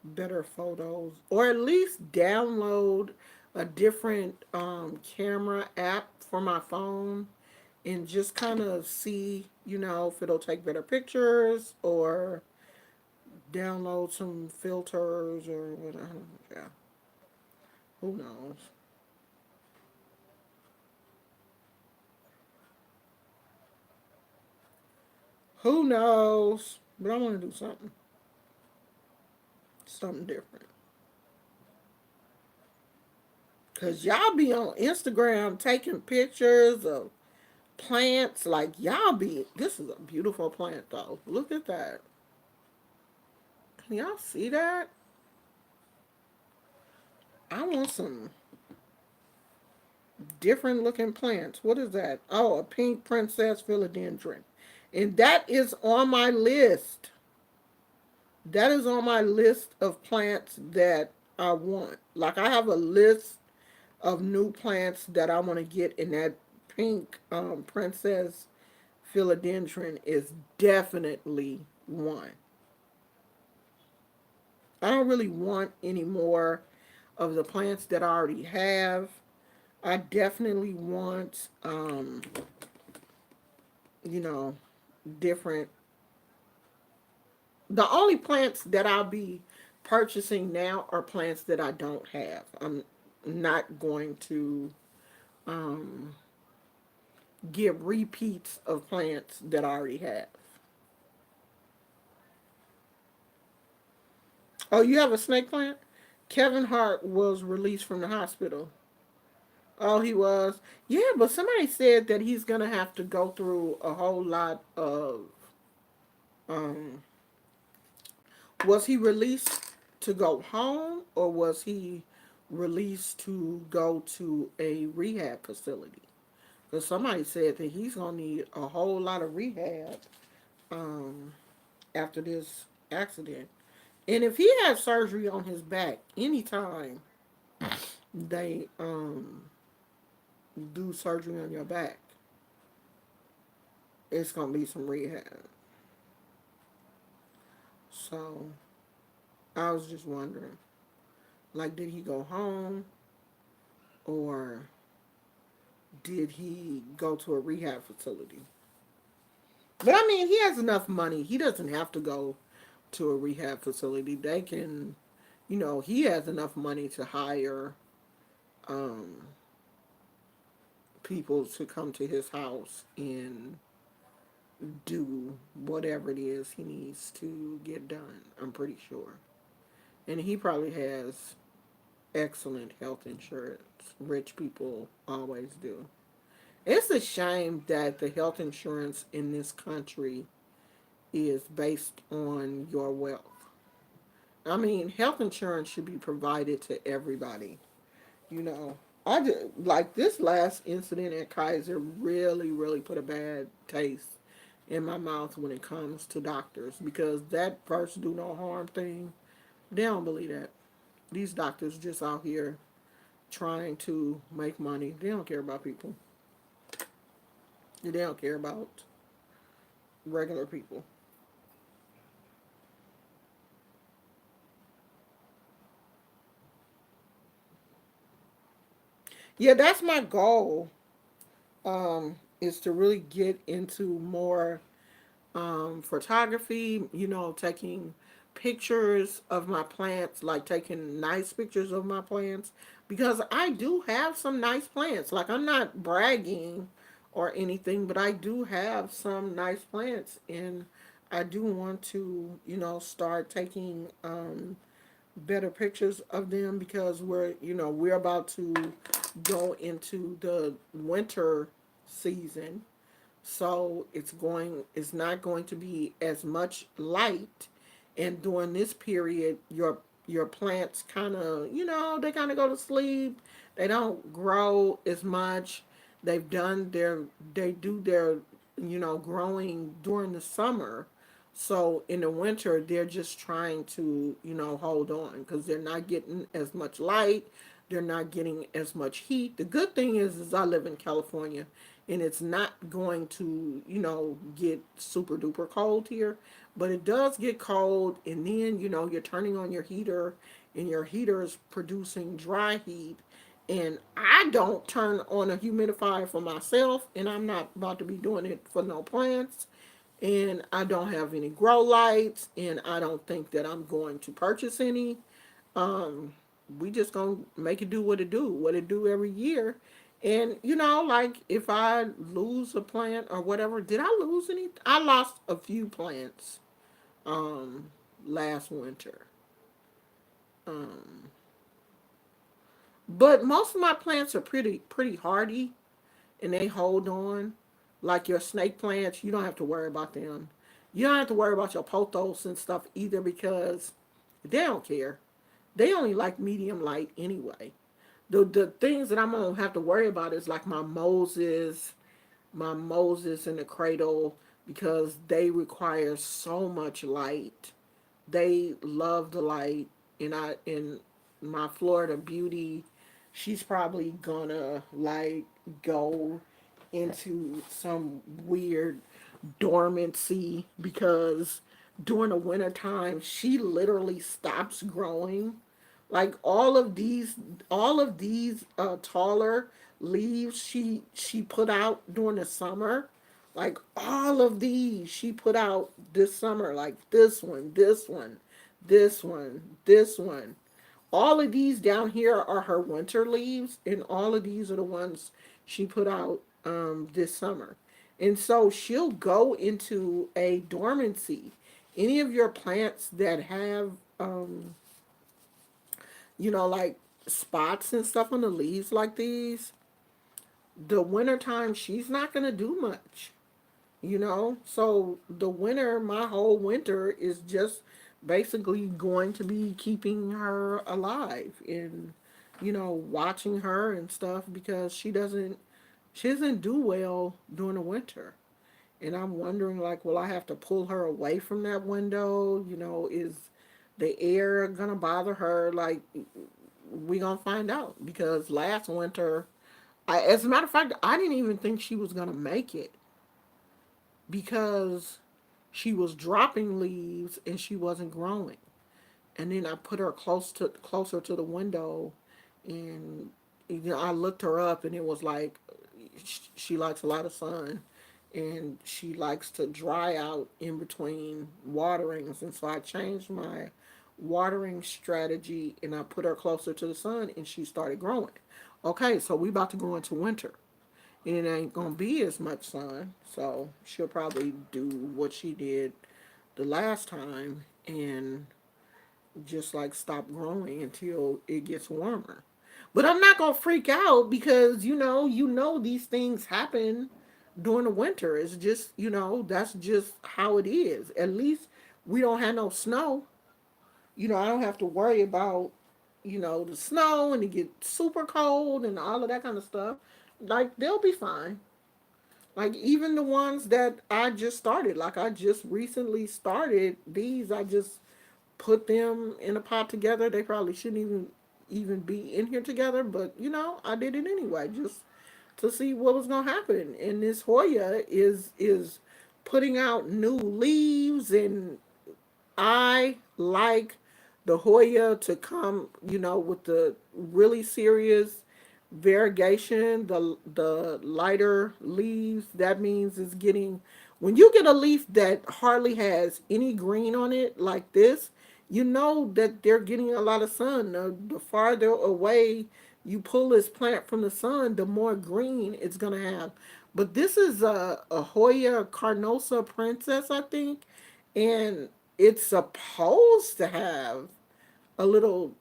better photos, or at least download a different camera app for my phone and just kind of see, if it'll take better pictures, or download some filters or whatever. Yeah, who knows? Who knows? But I want to do something different. Cause y'all be on Instagram taking pictures of plants, like y'all be. This is a beautiful plant, though. Look at that. Can y'all see that? I want some different looking plants. What is that? Oh, a pink princess philodendron. And that is on my list. That is on my list of plants that I want. Like, I have a list of new plants that I want to get, and that pink princess philodendron is definitely one. I don't really want any more of the plants that I already have. I definitely want, you know, different. The only plants that I'll be purchasing now are plants that I don't have. I'm not going to um, get repeats of plants that I already have. Oh, you have a snake plant? Kevin Hart was released from the hospital. Oh, he was. Yeah, but somebody said that he's gonna have to go through a whole lot of. Um, was he released to go home, or was he released to go to a rehab facility? Because somebody said that he's gonna need a whole lot of rehab um, after this accident. And if he has surgery on his back anytime they do surgery on your back, it's gonna be some rehab. So I was just wondering, like, did he go home or did he go to a rehab facility? But I mean, he has enough money. He doesn't have to go to a rehab facility. They can, he has enough money to hire um, people to come to his house and do whatever it is he needs to get done. I'm pretty sure. And he probably has excellent health insurance. Rich people always do. It's a shame that the health insurance in this country is based on your wealth. I mean, health insurance should be provided to everybody. You know, I just, like this last incident at Kaiser really, really put a bad taste in my mouth when it comes to doctors because that first do no harm thing, they don't believe that. These doctors just out here trying to make money. They don't care about people. They don't care about regular people. Yeah, that's my goal. Is to really get into more photography. Taking pictures of my plants, like taking nice pictures of my plants, because I do have some nice plants. Like I'm not bragging or anything, but I do have some nice plants, and I do want to, start taking better pictures of them because we're about to go into the winter season, so it's not going to be as much light, and during this period your plants kind of, they kind of go to sleep. They don't grow as much. They do their growing during the summer, so in the winter they're just trying to hold on because they're not getting as much light. They're not getting as much heat. The good thing is I live in California, and it's not going to get super duper cold here, but it does get cold, and then you're turning on your heater, and your heater is producing dry heat, and I don't turn on a humidifier for myself, and I'm not about to be doing it for no plants, and I don't have any grow lights, and I don't think that I'm going to purchase any. um, we just gonna make it do what it do every year. And like if I lose a plant or whatever, did I lose any? I lost a few plants um last winter. Um, but most of my plants are pretty hardy and they hold on. Like your snake plants, you don't have to worry about them. You don't have to worry about your pothos and stuff either because they don't care. They only like medium light anyway. The things that I'm gonna have to worry about is like my Moses in the cradle because they require so much light. They love the light, and my Florida beauty, she's probably gonna like go into some weird dormancy because during the winter time she literally stops growing. Like all of these taller leaves she put out during the summer, like all of these she put out this summer, like this one, this one. All of these down here are her winter leaves, and all of these are the ones she put out this summer. And so she'll go into a dormancy. Any of your plants that have, like spots and stuff on the leaves like these, the wintertime, she's not going to do much. So the winter, my whole winter is just basically going to be keeping her alive and watching her and stuff because she doesn't do well during the winter. And I'm wondering, like, will I have to pull her away from that window? Is the air gonna bother her? Like, we gonna find out because last winter, as a matter of fact, I didn't even think she was gonna make it because she was dropping leaves and she wasn't growing. And then I put her closer to the window, and I looked her up, and it was like she likes a lot of sun, and she likes to dry out in between waterings. And so I changed my watering strategy, and I put her closer to the sun, and she started growing. Okay, so we about to go into winter, and it ain't gonna be as much sun, so she'll probably do what she did the last time and just like stop growing until it gets warmer. But I'm not gonna freak out because these things happen during the winter. It's just that's just how it is. At least we don't have no snow. I don't have to worry about the snow and it get super cold and all of that kind of stuff. Like they'll be fine. Like even the ones that I just started, like I just recently started these, I just put them in a pot together. They probably shouldn't even be in here together, but I did it anyway, just to see what was gonna happen. And this Hoya is putting out new leaves, and I like the Hoya to come, with the really serious variegation, the lighter leaves. That means it's getting when you get a leaf that hardly has any green on it like this, you know that they're getting a lot of sun. The farther away you pull this plant from the sun, the more green it's gonna have. But this is a Hoya carnosa princess, I think, and it's supposed to have a little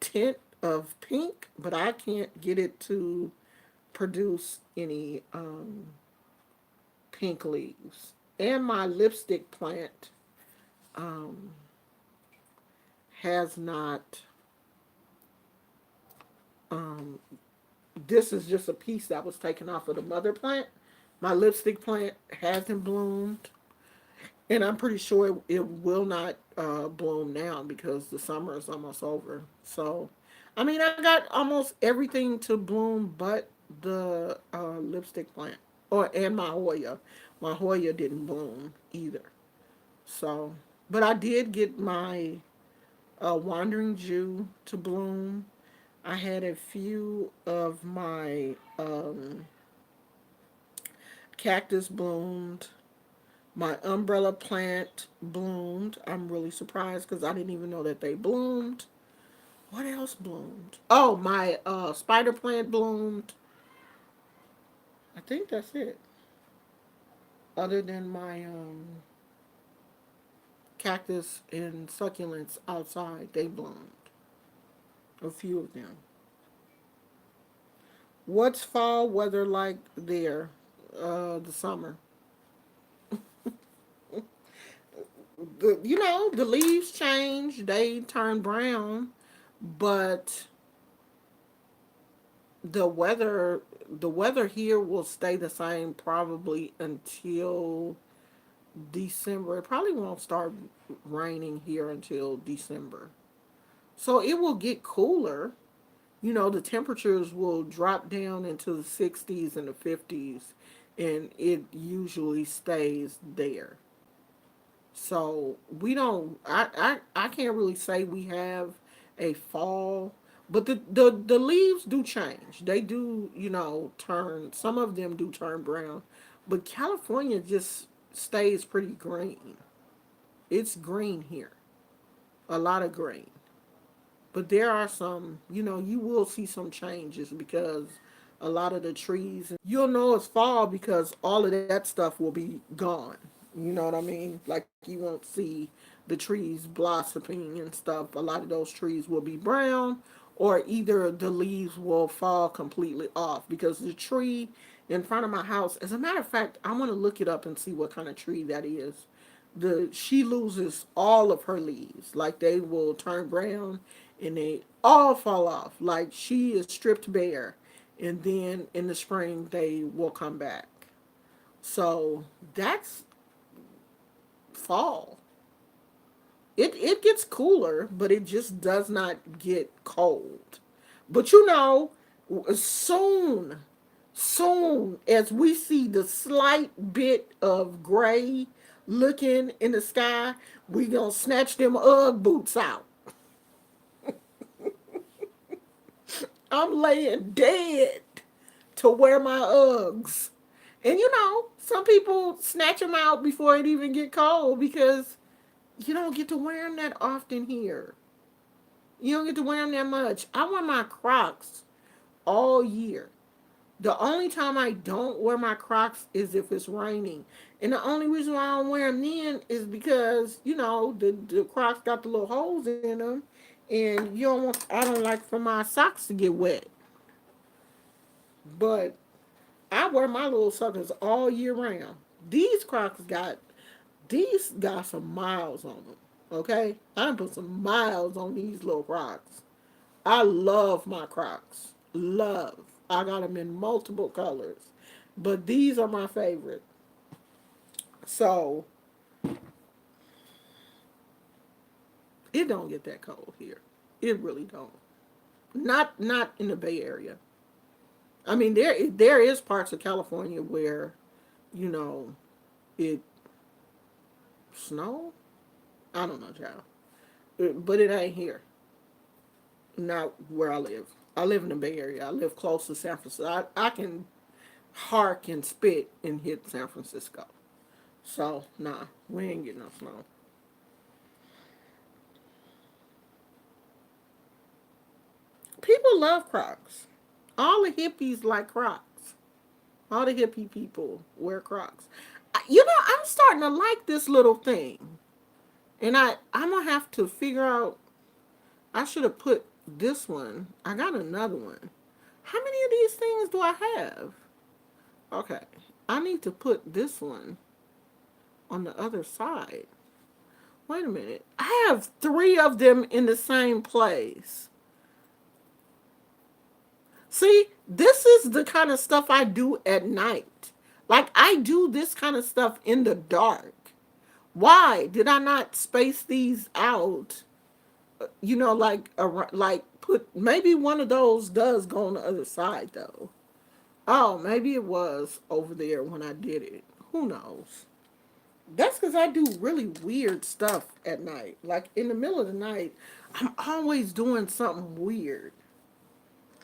tint of pink, but I can't get it to produce any pink leaves. And my lipstick plant um, has not. Um, this is just a piece that was taken off of the mother plant. My lipstick plant hasn't bloomed. And I'm pretty sure it will not bloom now because the summer is almost over. So, I mean, I got almost everything to bloom but the lipstick plant, and my Hoya. My Hoya didn't bloom either. So, but I did get my wandering Jew to bloom. I had a few of my cactus bloomed. My umbrella plant bloomed. I'm really surprised because I didn't even know that they bloomed. What else bloomed? Oh, my spider plant bloomed. I think that's it. Other than my cactus and succulents outside, they bloomed. A few of them. What's fall weather like there? The summer. The leaves change. They turn brown, but the weather here will stay the same probably until December. It probably won't start raining here until December. So it will get cooler. The temperatures will drop down into the 60s and the 50s, and it usually stays there. So we don't. I can't really say we have a fall, but the leaves do change. They do turn. Some of them do turn brown, but California just stays pretty green. It's green here. a lot of green. But there are some, you will see some changes because a lot of the trees, you'll know it's fall because all of that stuff will be gone. You know what I mean? Like you won't see the trees blossoming and stuff. A lot of those trees will be brown, or either the leaves will fall completely off because the tree in front of my house, as a matter of fact, I want to look it up and see what kind of tree that is. She loses all of her leaves. Like they will turn brown and they all fall off. Like she is stripped bare, and then in the spring they will come back. So that's fall. It gets cooler, but it just does not get cold. But soon, soon as we see the slight bit of gray looking in the sky, we gonna snatch them Ugg boots out. I'm laying dead to wear my Uggs. And some people snatch them out before it even get cold because you don't get to wear them that often here. You don't get to wear them that much. I wear my Crocs all year. The only time I don't wear my Crocs is if it's raining. And the only reason why I don't wear them then is because, the Crocs got the little holes in them. And I don't like for my socks to get wet. But I wear my little suckers all year round. These Crocs got some miles on them. Okay? I done put some miles on these little Crocs. I love my Crocs. Love. I got them in multiple colors. But these are my favorite. So, it don't get that cold here. It really don't. Not in the Bay Area. I mean, there is parts of California where, you know, it snow. I don't know, child. But it ain't here. Not where I live. I live in the Bay Area. I live close to San Francisco. I can hark and spit and hit San Francisco. So, nah, we ain't getting no snow. People love Crocs. All the hippies like Crocs. All the hippie people wear Crocs. I'm starting to like this little thing. And I'm going to have to figure out. I should have put this one. I got another one. How many of these things do I have? Okay. I need to put this one on the other side. Wait a minute. I have three of them in the same place. See, this is the kind of stuff I do at night. Like, I do this kind of stuff in the dark. Why did I not space these out? Like put maybe one of those does go on the other side though. Oh, maybe it was over there when I did it. Who knows? That's because I do really weird stuff at night. Like in the middle of the night, I'm always doing something weird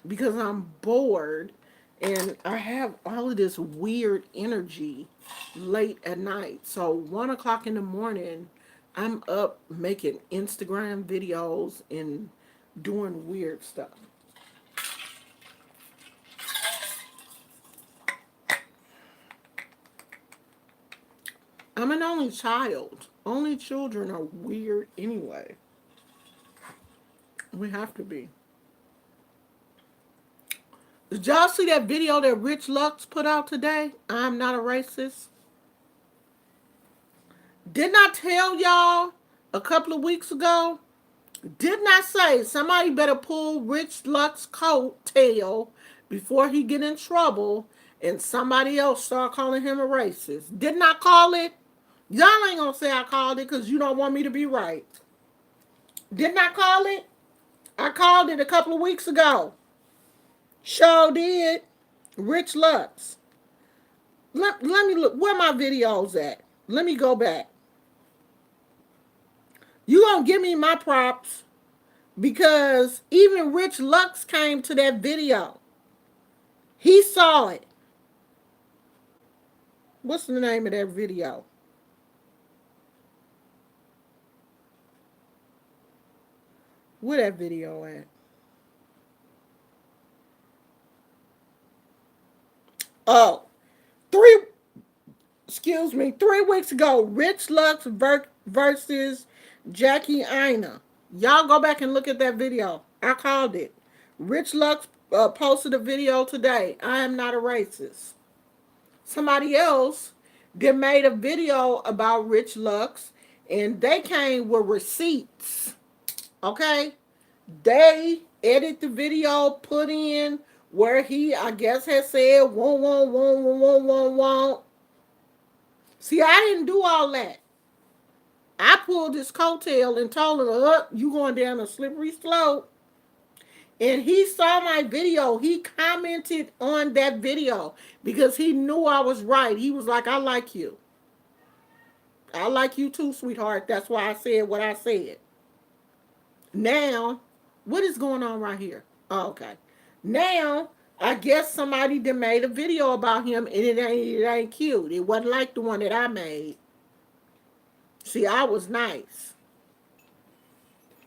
because I'm bored and I have all of this weird energy late at night. So 1 o'clock in the morning, I'm up making Instagram videos and doing weird stuff. I'm an only child. Only children are weird anyway. We have to be. Did y'all see that video that Rich Lux put out today? I'm not a racist. Didn't I tell y'all a couple of weeks ago? Didn't I say somebody better pull Rich Lux's coat tail before he get in trouble and somebody else start calling him a racist? Didn't I call it? Y'all ain't gonna say I called it because you don't want me to be right. Didn't I call it? I called it a couple of weeks ago. Sure did. Rich Lux. Let me look. Where my videos at? Let me go back. You gonna give me my props because even Rich Lux came to that video. He saw it. What's the name of that video? Where that video at? Oh, three. Excuse me. 3 weeks ago, Rich Lux versus Jackie Aina. Y'all go back and look at that video. I called it. Rich Lux posted a video today. I am not a racist. Somebody else that made a video about Rich Lux, and they came with receipts. Okay, they edit the video, put in where he, I guess, has said won't, won't, won't, won't, won't, won't, won't. See, I didn't do all that. I pulled his coattail and told him, "Up, you going down a slippery slope." And he saw my video. He commented on that video because he knew I was right. He was like, "I like you. I like you too, sweetheart. That's why I said what I said." Now, what is going on right here? Oh, okay. Now, I guess somebody that made a video about him and it ain't cute. It wasn't like the one that I made. See, I was nice.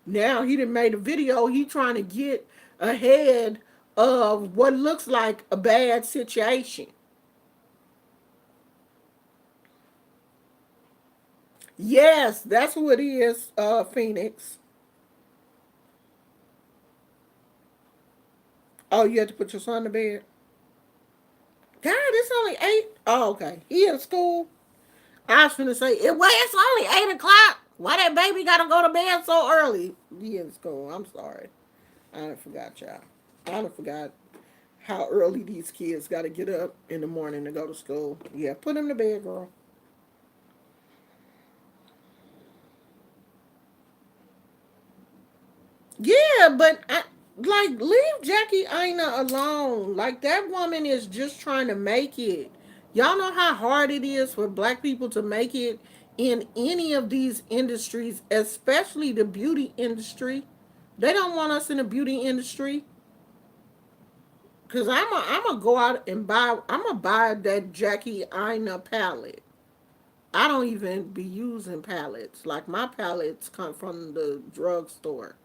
Now he done made a video. He trying to get ahead of what looks like a bad situation. Yes, that's who it is, Phoenix. Oh, you had to put your son to bed? God, it's only 8. Oh, okay. He in school? I was finna say, well, it's only 8 o'clock. Why that baby gotta go to bed so early? He in school. I'm sorry. I done forgot, y'all. I done forgot how early these kids gotta get up in the morning to go to school. Yeah, put him to bed, girl. Yeah, but like, leave Jackie Aina alone. Like, that woman is just trying to make it. Y'all know how hard it is for black people to make it in any of these industries, especially the beauty industry. They don't want us in the beauty industry. Cause I'm a go out and buy. I'm gonna buy that Jackie Aina palette. I don't even be using palettes. Like, my palettes come from the drugstore.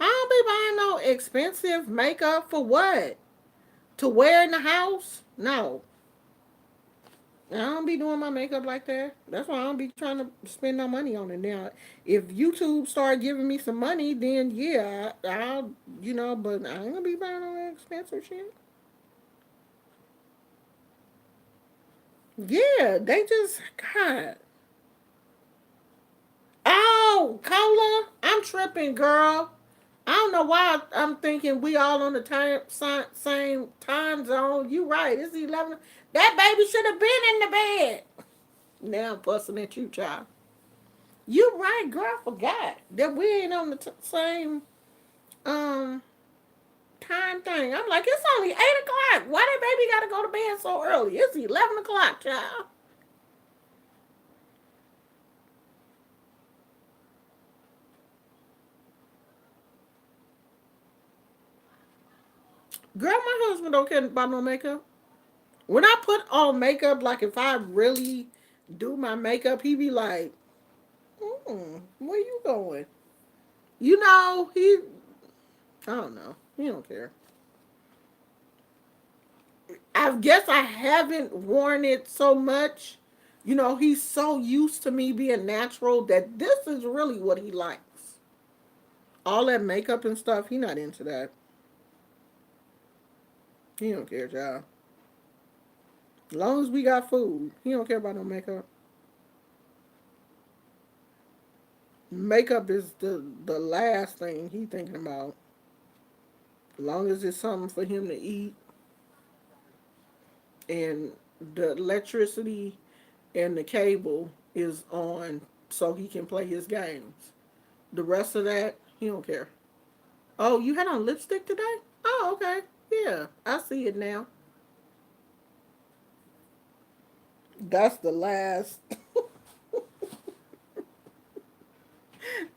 I don't be buying no expensive makeup for what? To wear in the house? No. I don't be doing my makeup like that. That's why I don't be trying to spend no money on it now. If YouTube start giving me some money, then yeah, I'll, but I ain't gonna be buying all that expensive shit. Yeah, they just, God. Oh, Cola, I'm tripping, girl. I don't know why I'm thinking we all on the same time zone. You right. It's 11. That baby should have been in the bed. Now I'm fussing at you, child. You right, girl. I forgot that we ain't on the same um time thing. I'm like, it's only 8 o'clock. Why that baby got to go to bed so early? It's 11 o'clock, child. Girl, my husband don't care about no makeup. When I put on makeup, like if I really do my makeup, he be like, where you going? I don't know. He don't care. I guess I haven't worn it so much. He's so used to me being natural that this is really what he likes. All that makeup and stuff, he not into that. He don't care, child. As long as we got food, he don't care about no makeup. Makeup is the last thing he thinking about. As long as it's something for him to eat and the electricity and the cable is on so he can play his games. The rest of that, he don't care. Oh, you had on lipstick today? Oh, okay. Yeah, I see it now. That's the last.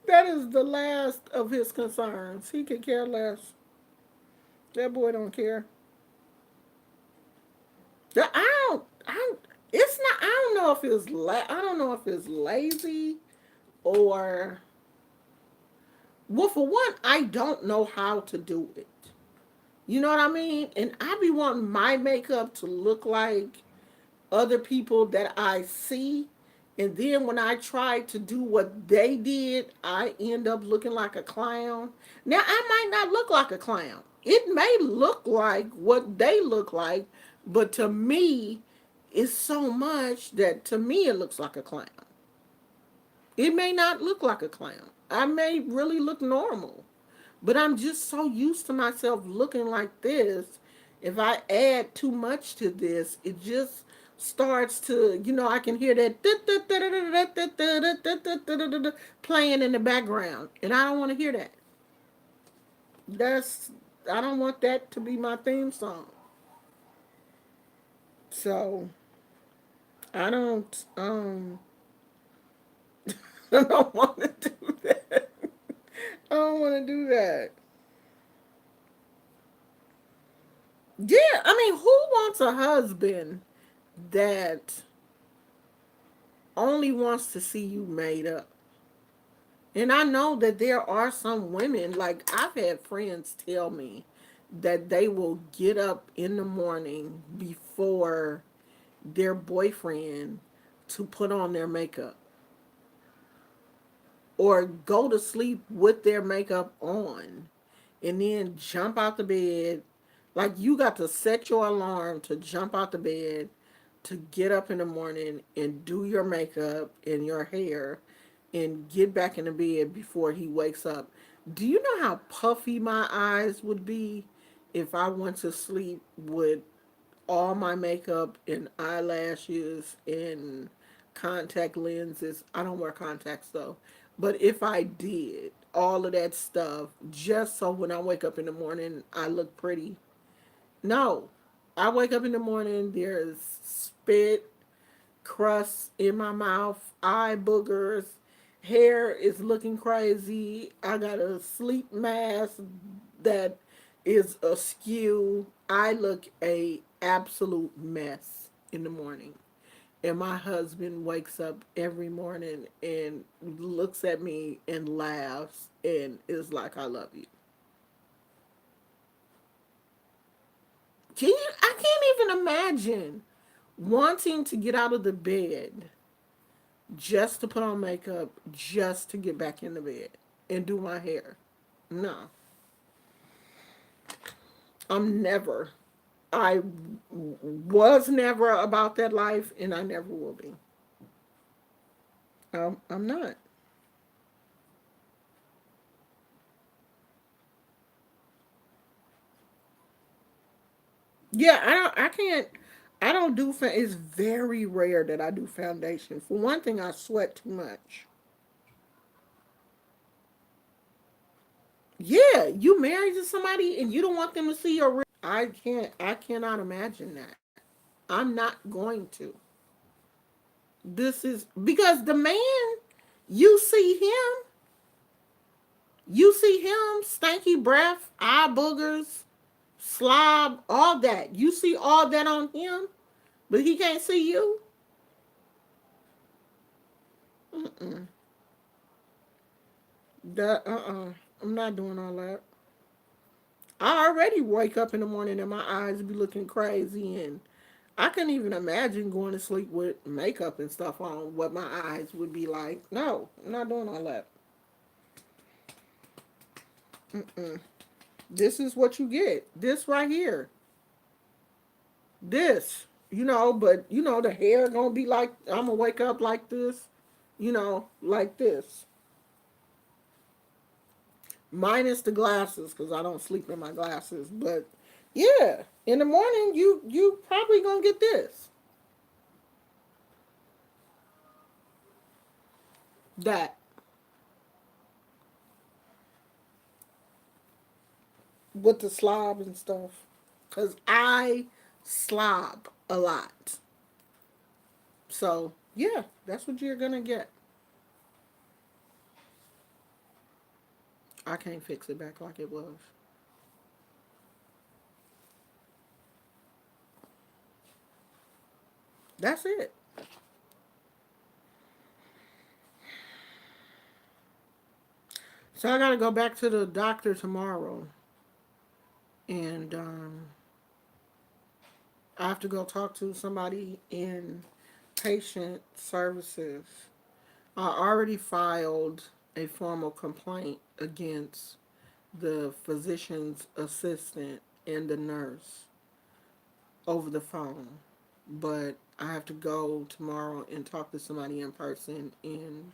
That is the last of his concerns. He could care less. That boy don't care. I don't. It's not. I don't know if I don't know if it's lazy or Well, for one, I don't know how to do it. You know what I mean? And I be wanting my makeup to look like other people that I see. And then when I try to do what they did, I end up looking like a clown. Now, I might not look like a clown. It may look like what they look like, but to me, it's so much that to me it looks like a clown. It may not look like a clown. I may really look normal. But I'm just so used to myself looking like this. If I add too much to this, it just starts to, I can hear that playing in the background. And I don't want to hear that. That's, I don't want that to be my theme song. So, I don't, I don't want to do that. I don't want to do that. Yeah, I mean, who wants a husband that only wants to see you made up? And I know that there are some women, like I've had friends tell me that they will get up in the morning before their boyfriend to put on their makeup or go to sleep with their makeup on and then jump out the bed. Like you got to set your alarm to jump out the bed to get up in the morning and do your makeup and your hair and get back in the bed before he wakes up. Do you know how puffy my eyes would be if I went to sleep with all my makeup and eyelashes and contact lenses? I don't wear contacts though. But if I did all of that stuff just so when I wake up in the morning I look pretty. No. I wake up in the morning, there's spit, crust in my mouth, eye boogers, hair is looking crazy. I got a sleep mask that is askew. I look a absolute mess in the morning. And my husband wakes up every morning and looks at me and laughs and is like, I love you. Can you I can't even imagine wanting to get out of the bed just to put on makeup, just to get back in the bed and do my hair. No, I'm never. I was never about that life, and I never will be. I'm not. Yeah, I don't. I can't. I don't do. It's very rare that I do foundation. For one thing, I sweat too much. Yeah, you married to somebody and you don't want them to see your. I can't. I cannot imagine that. I'm not going to. This is because the man, you see him, stanky breath, eye boogers, slob, all that. You see all that on him, but he can't see you. Mm-mm. That I'm not doing all that. I already wake up in the morning and my eyes be looking crazy, and I couldn't even imagine going to sleep with makeup and stuff on. What my eyes would be like. No, I'm not doing all that. Mm-mm. This is what you get. This right here. This, but the hair gonna be like I'm gonna wake up like this, like this. Minus the glasses, because I don't sleep in my glasses. But yeah, in the morning you probably gonna get this. That with the slob and stuff. Cause I slob a lot. So yeah, that's what you're gonna get. I can't fix it back like it was. That's it. So I gotta go back to the doctor tomorrow, and I have to go talk to somebody in patient services. I already filed a formal complaint against the physician's assistant and the nurse over the phone, but I have to go tomorrow and talk to somebody in person in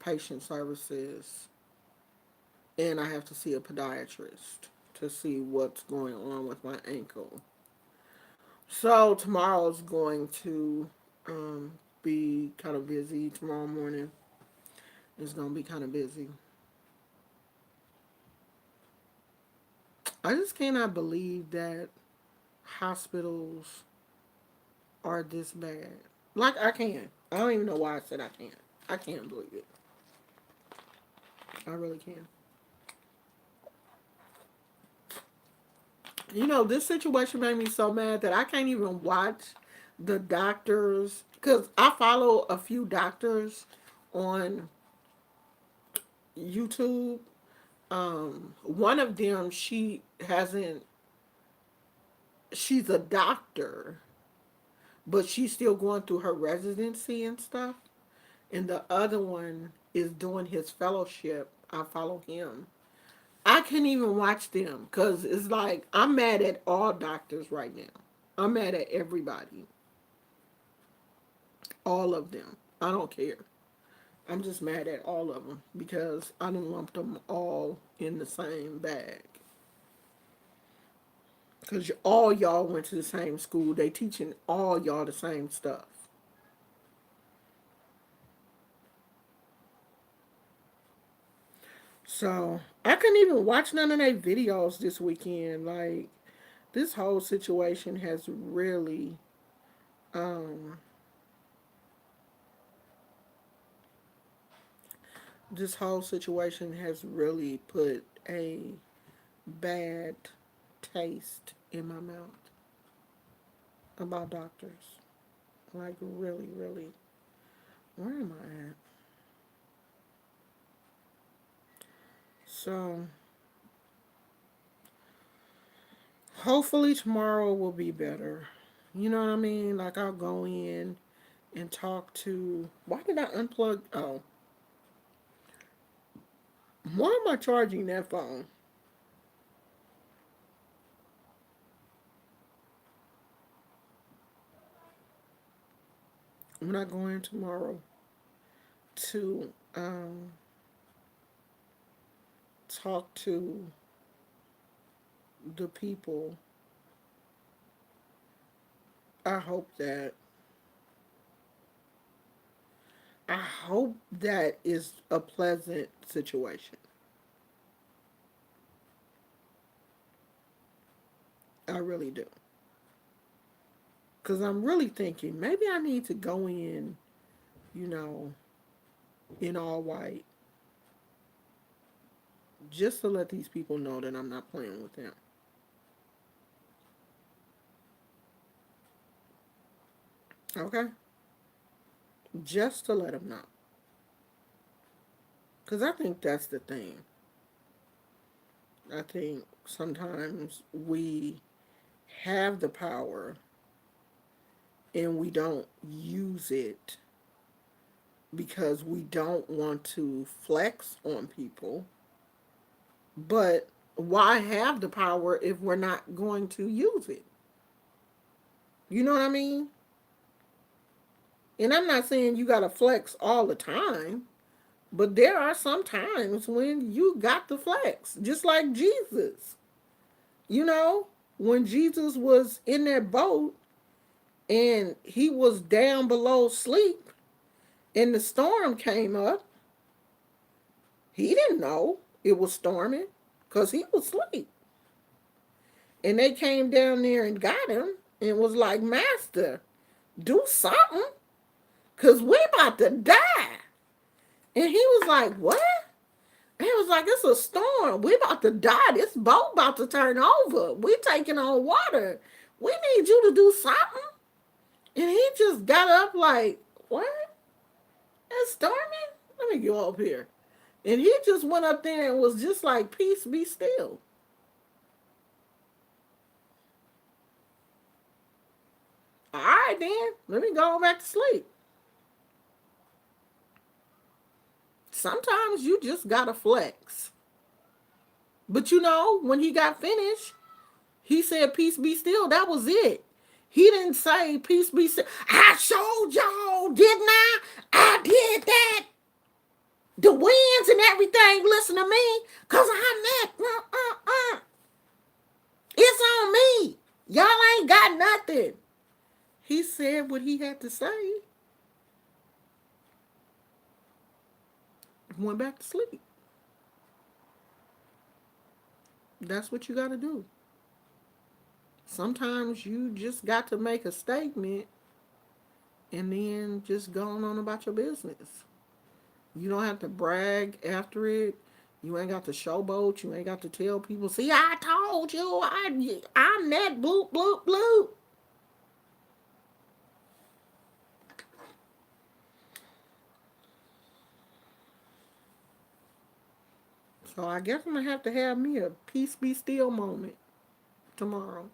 patient services, and I have to see a podiatrist to see what's going on with my ankle. So tomorrow is going to be kind of busy. Tomorrow morning is going to be kind of busy. I just cannot believe that hospitals are this bad. Like, I can't. I don't even know why I said I can't. I can't believe it. I really can't. You know, this situation made me so mad that I can't even watch the doctors. Because I follow a few doctors on YouTube. One of them, she's a doctor, but she's still going through her residency and stuff. And the other one is doing his fellowship. I follow him. I can't even watch them because it's like I'm mad at all doctors right now. I'm mad at everybody, all of them. I don't care. I'm just mad at all of them because I didn't lump them all in the same bag. Because all y'all went to the same school. They teaching all y'all the same stuff. So I couldn't even watch none of their videos this weekend. Like, this whole situation has really um this whole situation has really put a bad taste in my mouth about doctors. Like, really, really. Where am I at? So hopefully tomorrow will be better. You know what I mean? Like, I'll go in and talk to. Why did I unplug? Oh, why am I charging that phone? I'm not going tomorrow to talk to the people. I hope that I hope that is a pleasant situation. I really do. Cause I'm really thinking maybe I need to go in, you know, in all white, just to let these people know that I'm not playing with them. Okay? Just to let them know. Because I think that's the thing. I think sometimes we have the power and we don't use it because we don't want to flex on people. But why have the power if we're not going to use it? You know what I mean? And I'm not saying you got to flex all the time, but there are some times when you got to flex, just like Jesus. You know, when Jesus was in that boat and he was down below sleep and the storm came up, he didn't know it was storming because he was asleep. And they came down there and got him and was like, Master, do something because we about to die. And he was like, what? And he was like, it's a storm. We about to die. This boat about to turn over. We taking on water. We need you to do something. And he just got up like, what? It's storming? Let me go up here. And he just went up there and was just like, peace be still. All right, then. Let me go back to sleep. Sometimes you just gotta flex. But you know, when he got finished, he said, peace be still. That was it. He didn't say, peace be still. I showed y'all, didn't I? I did that. The winds and everything, listen to me. Because I'm that. It's on me. Y'all ain't got nothing. He said what he had to say. Went back to sleep. That's what you got to do. Sometimes you just got to make a statement and then just go on about your business. You don't have to brag after it. You ain't got to showboat. You ain't got to tell people, see, I told you, I'm that bloop, bloop, bloop. So I guess I'm going to have me a peace be still moment tomorrow.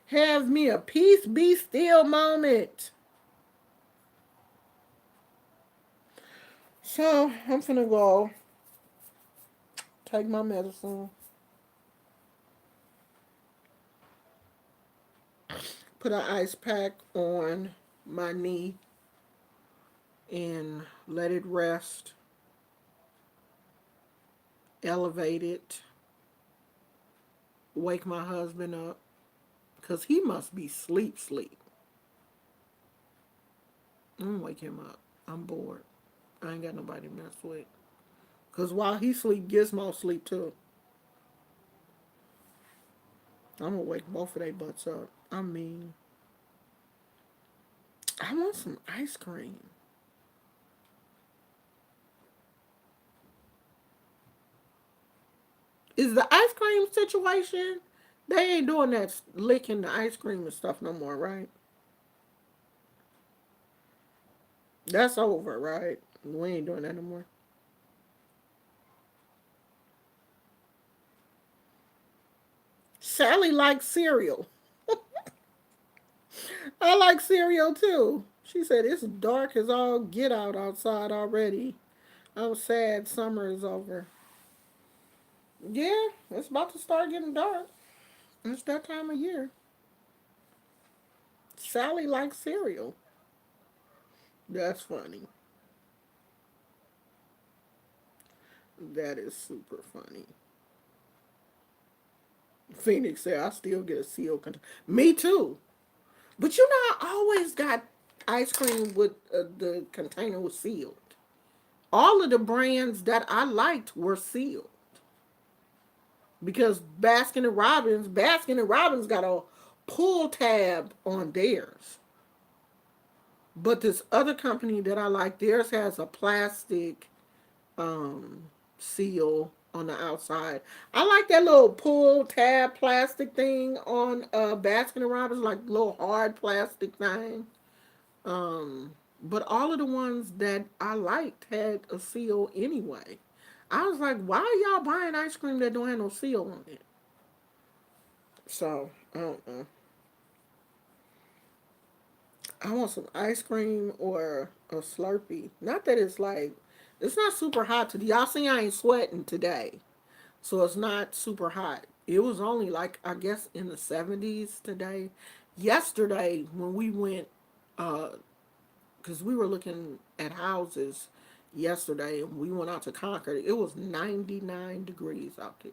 Have me a peace be still moment. So I'm finna go take my medicine, put an ice pack on my knee, and let it rest, elevate it, wake my husband up, because he must be sleep. I'm gonna wake him up. I'm bored. I ain't got nobody to mess with. Because while he sleep, Gizmo sleep too. I'm gonna wake both of their butts up. I mean, I want some ice cream. Is the ice cream situation, they ain't doing that licking the ice cream and stuff no more, right? That's over, right? We ain't doing that no more. Sally likes cereal. I like cereal too. She said it's dark as all get out outside already. I'm sad summer is over. Yeah, it's about to start getting dark. It's that time of year. Sally likes cereal. That's funny. That is super funny. Phoenix said, I still get a seal container. Me too. But you know, I always got ice cream with the container was sealed. All of the brands that I liked were sealed. Because Baskin and Robbins got a pull tab on theirs. But this other company that I like, theirs has a plastic um, seal on the outside. I like that little pull tab plastic thing on Baskin and Robbins, like little hard plastic thing. But all of the ones that I liked had a seal anyway. I was like, why are y'all buying ice cream that don't have no seal on it? So, I don't know. I want some ice cream or a Slurpee. Not that it's like, it's not super hot today. Y'all see I ain't sweating today. So it's not super hot. It was only like, I guess, in the 70s today. Yesterday, when we went, because we were looking at houses yesterday, and we went out to Concord, it was 99 degrees out there.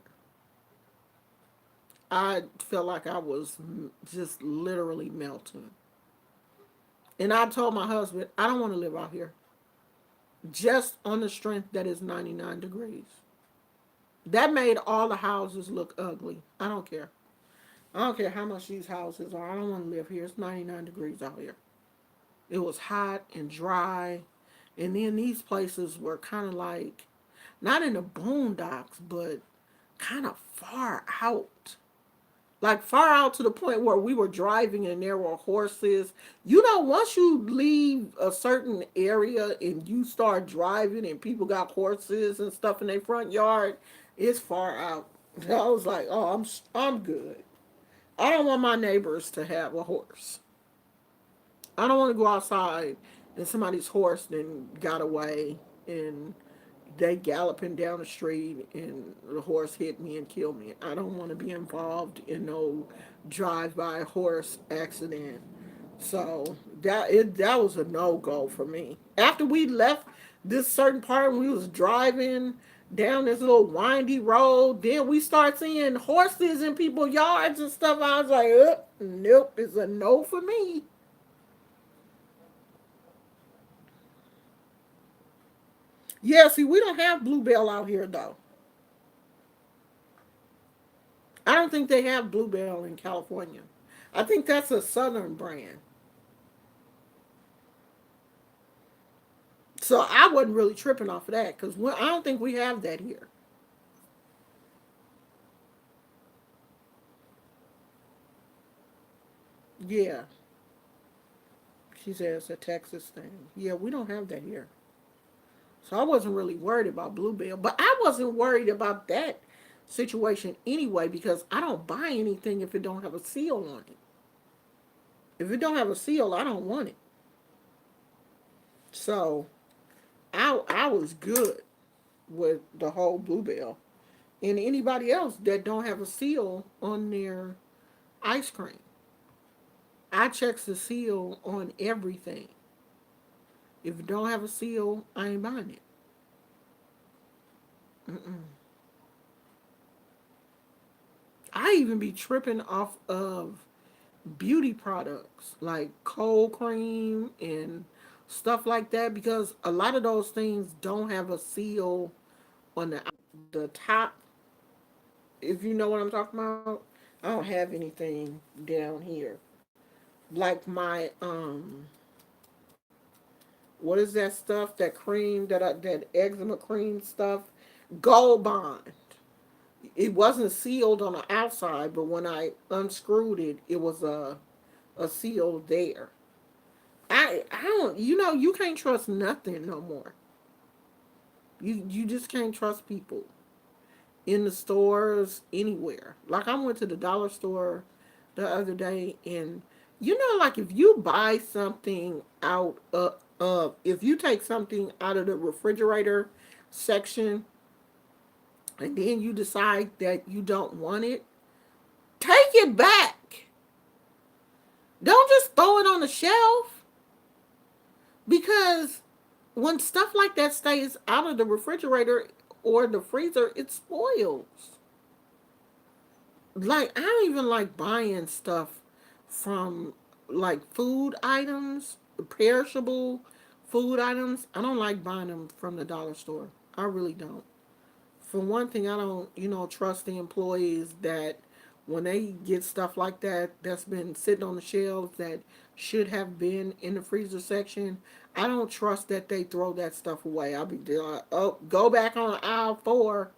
I felt like I was just literally melting. And I told my husband, I don't want to live out here. Just on the strength that it's 99 degrees. That made all the houses look ugly. I don't care. I don't care how much these houses are. I don't want to live here. It's 99 degrees out here. It was hot and dry. And then these places were kind of like, not in the boondocks, but kind of far out. Like far out to the point where we were driving and there were horses. You know, once you leave a certain area and you start driving and people got horses and stuff in their front yard, it's far out. I was like, oh, I'm good. I don't want my neighbors to have a horse. I don't want to go outside and somebody's horse then got away and they galloping down the street and the horse hit me and killed me. I don't want to be involved in no drive-by horse accident. So that was a no-go for me. After we left this certain part and we was driving down this little windy road, then we start seeing horses in people's yards and stuff. I was like, nope, it's a no for me. Yeah, see, we don't have Bluebell out here though. I don't think they have Bluebell in California. I think that's a southern brand. So I wasn't really tripping off of that because I don't think we have that here. Yeah, she says a Texas thing. Yeah, we don't have that here. So I wasn't really worried about Bluebell, but I wasn't worried about that situation anyway because I don't buy anything if it don't have a seal on it. If it don't have a seal, I don't want it. So I was good with the whole Bluebell. And anybody else that don't have a seal on their ice cream. I checks the seal on everything. If it don't have a seal, I ain't buying it. Mm-mm. I even be tripping off of beauty products like cold cream and stuff like that because a lot of those things don't have a seal on the top. If you know what I'm talking about, I don't have anything down here. Like my what is that stuff? That cream that eczema cream stuff? Gold Bond. It wasn't sealed on the outside, but when I unscrewed it, it was a seal there. I don't, you can't trust nothing no more. You just can't trust people in the stores anywhere. Like I went to the dollar store the other day, and like if you buy something out of if you take something out of the refrigerator section and then you decide that you don't want it, take it back. Don't just throw it on the shelf because when stuff like that stays out of the refrigerator or the freezer, it spoils. Like I don't even like buying stuff from like food items, perishable food items. I don't like buying them from the dollar store. I really don't. For one thing, I don't, trust the employees that when they get stuff like that that's been sitting on the shelves that should have been in the freezer section, I don't trust that they throw that stuff away. I'll be like, oh, go back on aisle 4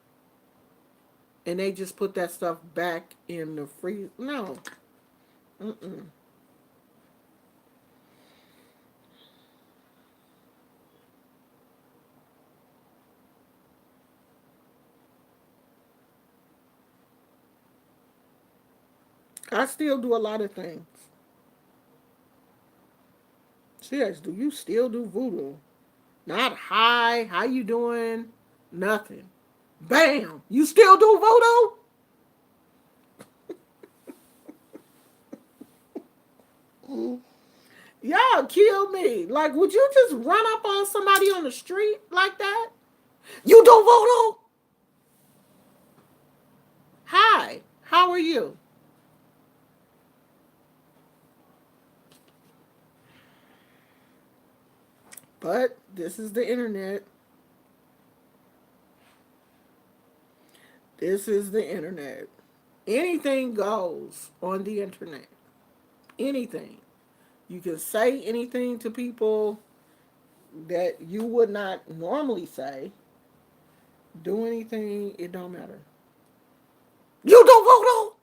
and they just put that stuff back in the freezer. No. Mm-mm. I still do a lot of things. She asked, do you still do voodoo? Not hi, how you doing? Nothing. Bam! You still do voodoo? Y'all kill me. Like, would you just run up on somebody on the street like that? You do voodoo? Hi, how are you? But this is the internet. This is the internet. Anything goes on the internet. Anything. You can say anything to people that you would not normally say. Do anything, it don't matter. You do voodoo?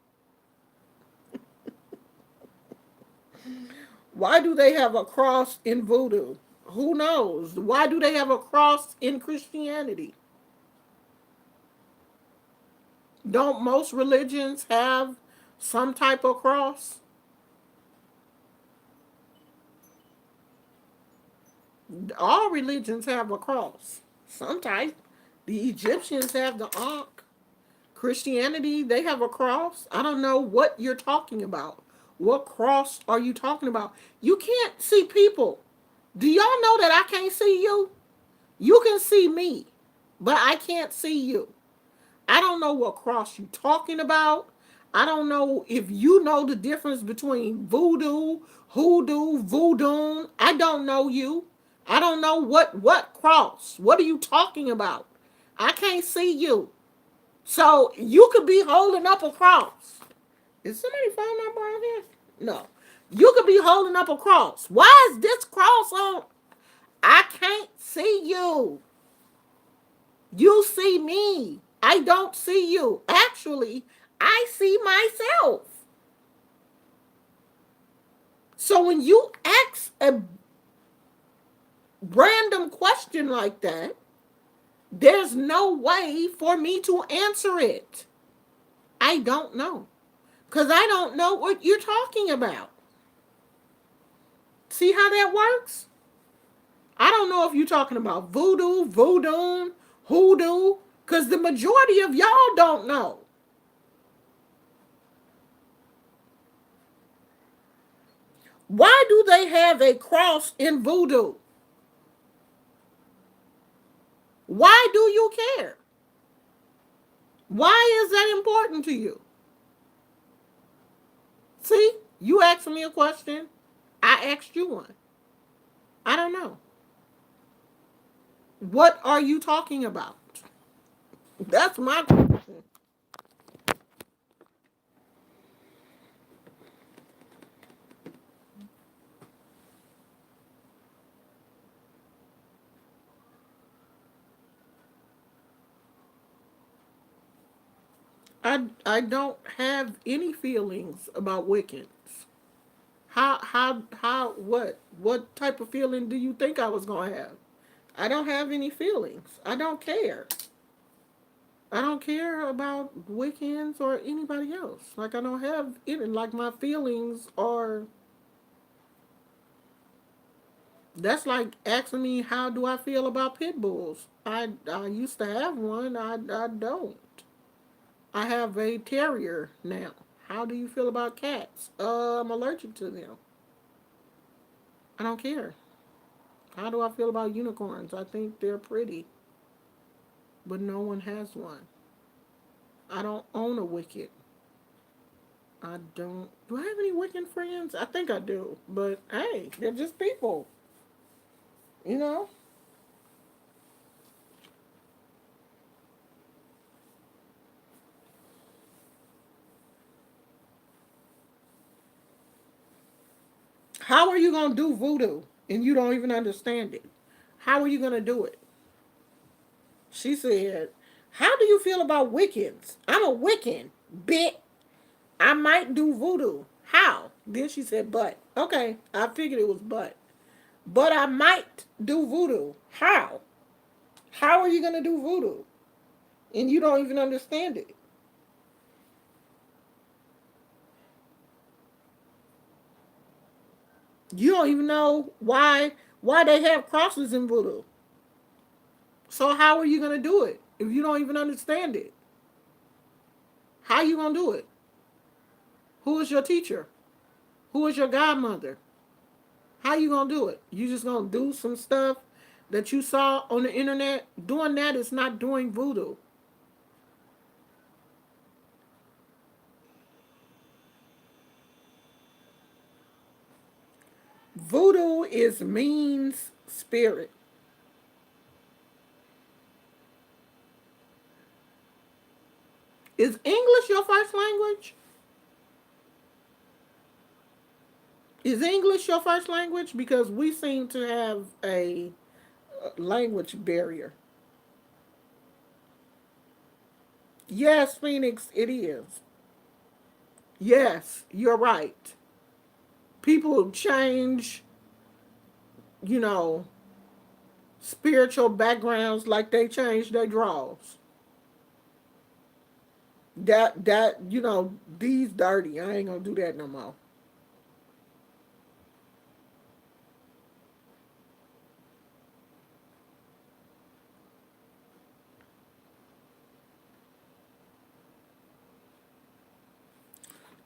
Why do they have a cross in voodoo? Who knows? Why do they have a cross in Christianity? Don't most religions have some type of cross? All religions have a cross. Some type. The Egyptians have the Ankh. Christianity, they have a cross. I don't know what you're talking about. What cross are you talking about? You can't see people. Do y'all know that I can't see you? You can see me, but I can't see you. I don't know what cross you talking about. I don't know if you know the difference between voodoo, hoodoo, voodoo. I don't know you. I don't know what cross. What are you talking about? I can't see you. So you could be holding up a cross. Is somebody phone number on here? No. You could be holding up a cross. Why is this cross on? I can't see you. You see me. I don't see you. Actually, I see myself. So when you ask a random question like that, there's no way for me to answer it. I don't know. Because I don't know what you're talking about. See how that works? I don't know if you're talking about voodoo, hoodoo, because the majority of y'all don't know. Why do they have a cross in voodoo? Why do you care? Why is that important to you? See, you asked me a question. I asked you one. I don't know. What are you talking about? That's my question. I don't have any feelings about Wiccans. What type of feeling do you think I was gonna have? I don't have any feelings. I don't care. I don't care about Wiccans or anybody else. Like I don't have any. Like my feelings are. That's like asking me how do I feel about pit bulls. I used to have one. I don't. I have a terrier now. How do you feel about cats? I'm allergic to them. I don't care. How do I feel about unicorns? I think they're pretty, but no one has one. I don't own a Wicked. I don't. Do I have any Wiccan friends? I think I do. But hey, they're just people. You know? How are you going to do voodoo and you don't even understand it? How are you going to do it? She said, how do you feel about Wiccans? I'm a Wiccan. Bit. I might do voodoo. How? Then she said, but. Okay, I figured it was but. But I might do voodoo. How? How are you going to do voodoo? And you don't even understand it. You don't even know why they have crosses in voodoo. So how are you going to do it if you don't even understand it? How are you going to do it? Who is your teacher? Who is your godmother? How are you going to do it? You just going to do some stuff that you saw on the internet? Doing that is not doing voodoo. Voodoo is means spirit. Is English your first language? Is English your first language? Because we seem to have a language barrier. Yes, Phoenix, it is. Yes, you're right. People change, you know, spiritual backgrounds like they change their draws. These dirty. I ain't gonna do that no more.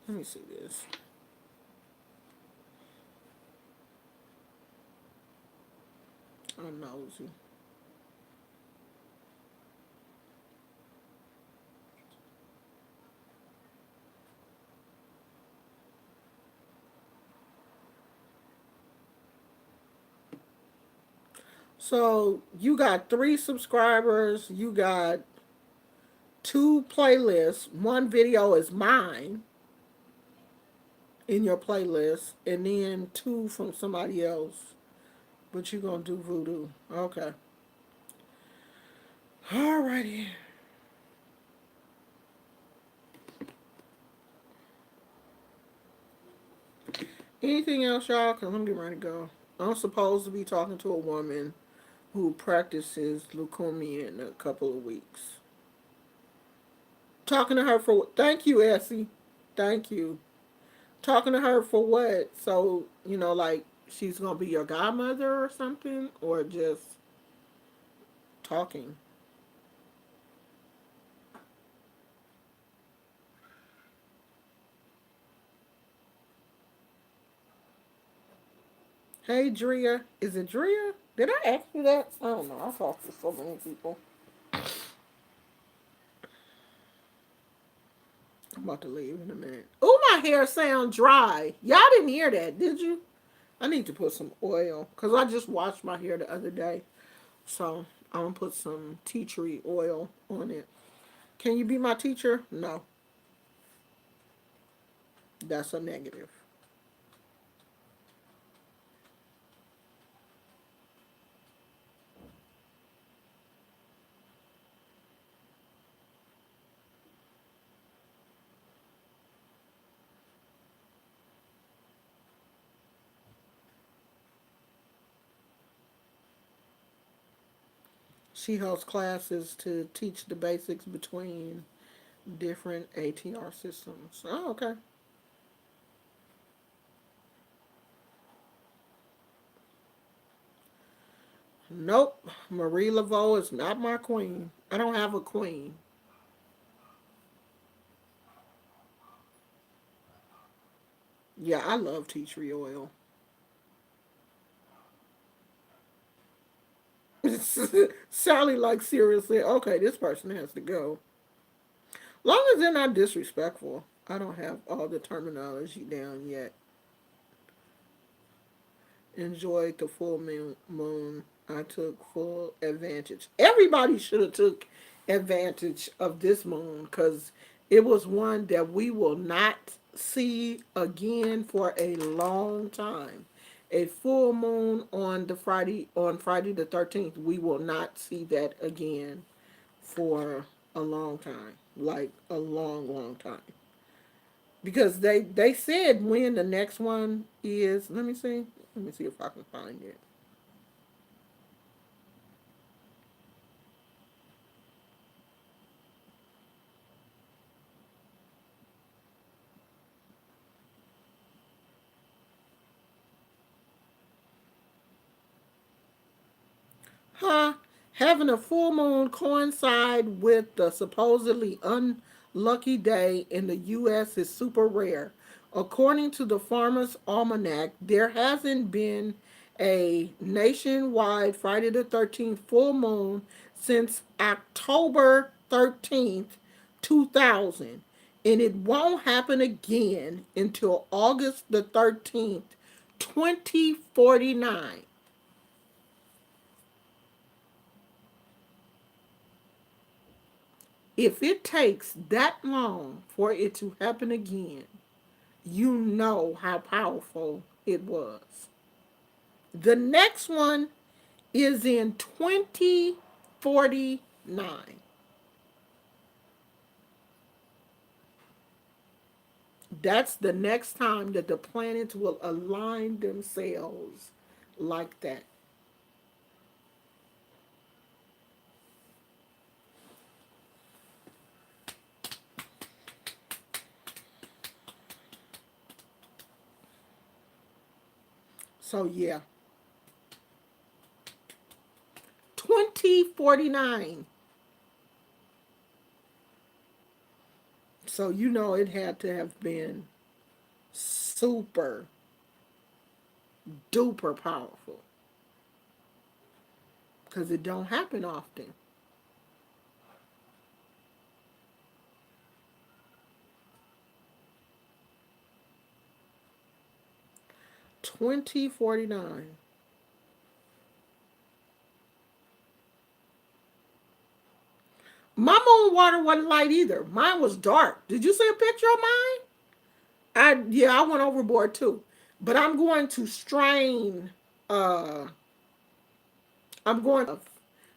Let me see this. I'm nosy. So you got 3 subscribers. You got 2 playlists. One video is mine in your playlist, and then 2 from somebody else. But you gonna do voodoo? Okay. Alrighty. Anything else, y'all? Cause I'm getting ready to go. I'm supposed to be talking to a woman who practices leukemia in a couple of weeks. Talking to her for thank you, Essie. Thank you. Talking to her for what? So, like she's gonna be your godmother or something? Or just talking? Hey Drea. Is it Drea? Did I ask you that? I don't know. I talked to so many people. I'm about to leave in a minute. Oh, my hair sounds dry. Y'all didn't hear that, did you? I need to put some oil because I just washed my hair the other day. So I'm gonna put some tea tree oil on it. Can you be my teacher? No, that's a negative. She hosts classes to teach the basics between different ATR systems. Oh, okay. Nope. Marie Laveau is not my queen. I don't have a queen. Yeah, I love tea tree oil. Sally, like, seriously, okay, this person has to go. Long as they're not disrespectful. I don't have all the terminology down yet. Enjoyed the full moon. I took full advantage. Everybody should have took advantage of this moon because it was one that we will not see again for a long time. A full moon on Friday the 13th. We will not see that again for a long time. Like a long, long time. Because they said when the next one is. Let me see. Let me see if I can find it. Huh? Having a full moon coincide with the supposedly unlucky day in the U.S. is super rare. According to the Farmer's Almanac, there hasn't been a nationwide Friday the 13th full moon since October 13th, 2000. And it won't happen again until August the 13th, 2049. If it takes that long for it to happen again, you know how powerful it was. The next one is in 2049. That's the next time that the planets will align themselves like that. So yeah, 2049. So you know it had to have been super duper powerful because it don't happen often. 2049. My moon water wasn't light either. Mine was dark. Did you see a picture of mine? I went overboard too. But I'm going to strain uh I'm going to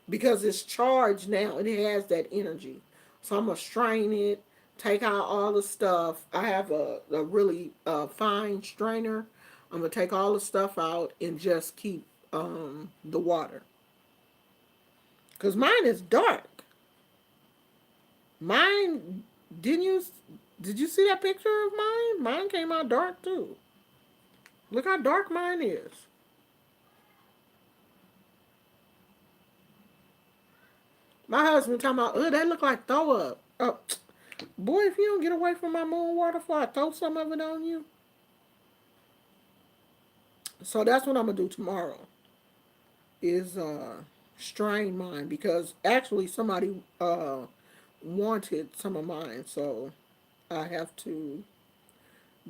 because it's charged now and it has that energy. So I'm gonna strain it, take out all the stuff. I have a really fine strainer. I'm gonna take all the stuff out and just keep the water. Cause mine is dark. Mine didn't you did you see that picture of mine? Mine came out dark too. Look how dark mine is. My husband talking about, oh, that look like throw up. Oh, boy, if you don't get away from my moon water before I throw some of it on you. So that's what I'm gonna do tomorrow. Is strain mine because actually somebody wanted some of mine, so I have to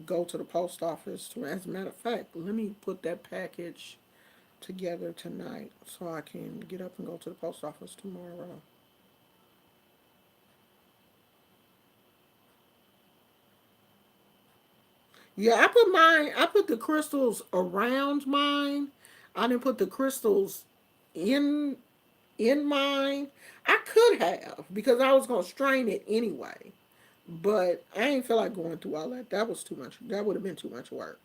go to the post office. To, as a matter of fact, let me put that package together tonight so I can get up and go to the post office tomorrow. Yeah, I put the crystals around mine. I didn't put the crystals in mine. I could have because I was gonna strain it anyway. But I ain't feel like going through all that. That was too much. That would have been too much work.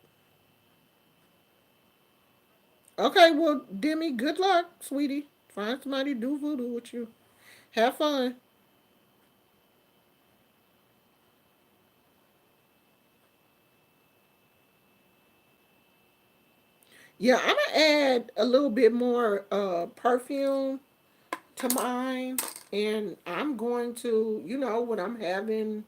Okay, well, Demi, good luck, sweetie. Find somebody to do voodoo with you. Have fun. Yeah, I'm gonna add a little bit more perfume to mine, and I'm going to, when I'm having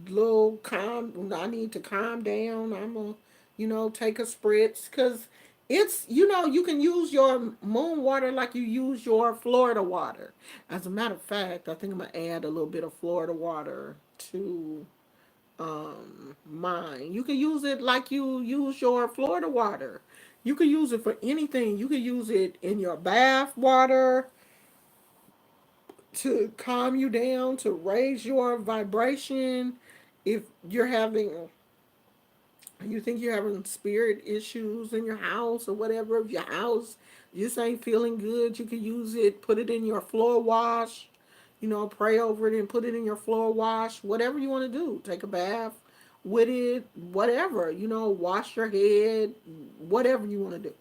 little calm, when I need to calm down, I'm gonna, take a spritz because it's, you can use your moon water like you use your Florida water. As a matter of fact, I think I'm gonna add a little bit of Florida water to mine. You can use it like you use your Florida water. You can use it for anything. You can use it in your bath water to calm you down, to raise your vibration. If you're having, you think you're having spirit issues in your house or whatever, if your house just ain't feeling good, you can use it, put it in your floor wash, pray over it and put it in your floor wash, whatever you want to do. Take a bath with it, whatever, wash your head, whatever you want to do.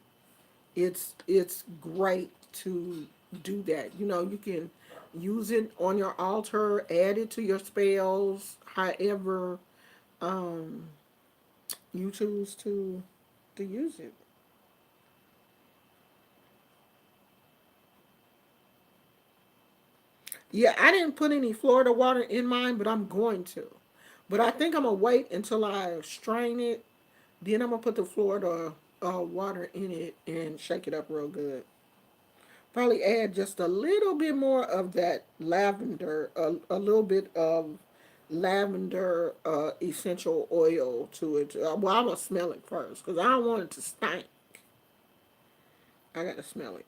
It's great to do that. You can use it on your altar, add it to your spells, however um, you choose to use it. Yeah, I didn't put any Florida water in mine, but I'm going to. But I think I'm gonna wait until I strain it. Then I'm gonna put the Florida water in it and shake it up real good. Probably add just a little bit more of that lavender, a little bit of lavender essential oil to it. Well, I'm gonna smell it first because I don't want it to stink. I gotta smell it.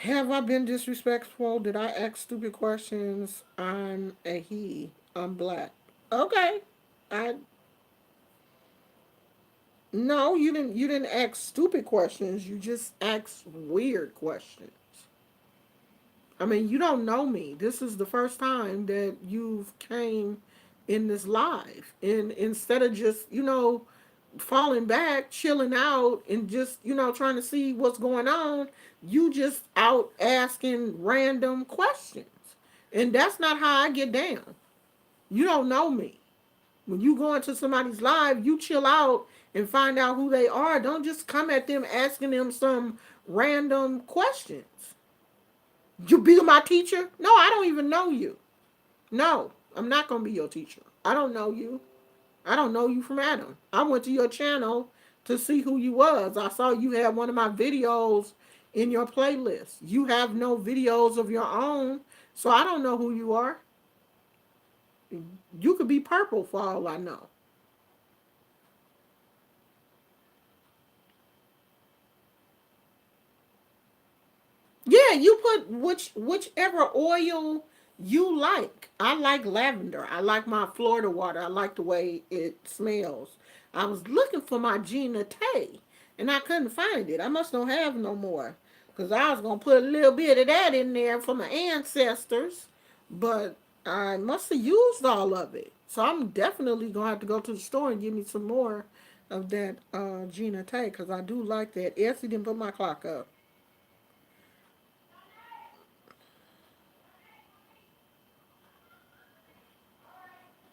Have I been disrespectful? Did I ask stupid questions? I'm a he. I'm black. Okay. I No, you didn't. You didn't ask stupid questions. You just asked weird questions. I mean, you don't know me. This is the first time that you've came in this live, and instead of just falling back, chilling out, and just trying to see what's going on, you just out asking random questions, and that's not how I get down. You don't know me. When you go into somebody's live, you chill out and find out who they are. Don't just come at them asking them some random questions. You be my teacher? No, I don't even know you. No, I'm not going to be your teacher. I don't know you. I don't know you from Adam. I went to your channel to see who you was. I saw you had one of my videos in your playlist. You have no videos of your own, so I don't know who you are. You could be purple for all I know. Yeah, you put whichever oil you like. I like lavender. I like my Florida water. I like the way it smells. I was looking for my Gina Tay, and I couldn't find it. I must don't have no more, cause I was gonna put a little bit of that in there for my ancestors, but I must have used all of it. So I'm definitely gonna have to go to the store and give me some more of that Gina Tay, cause I do like that. Essie didn't put my clock up.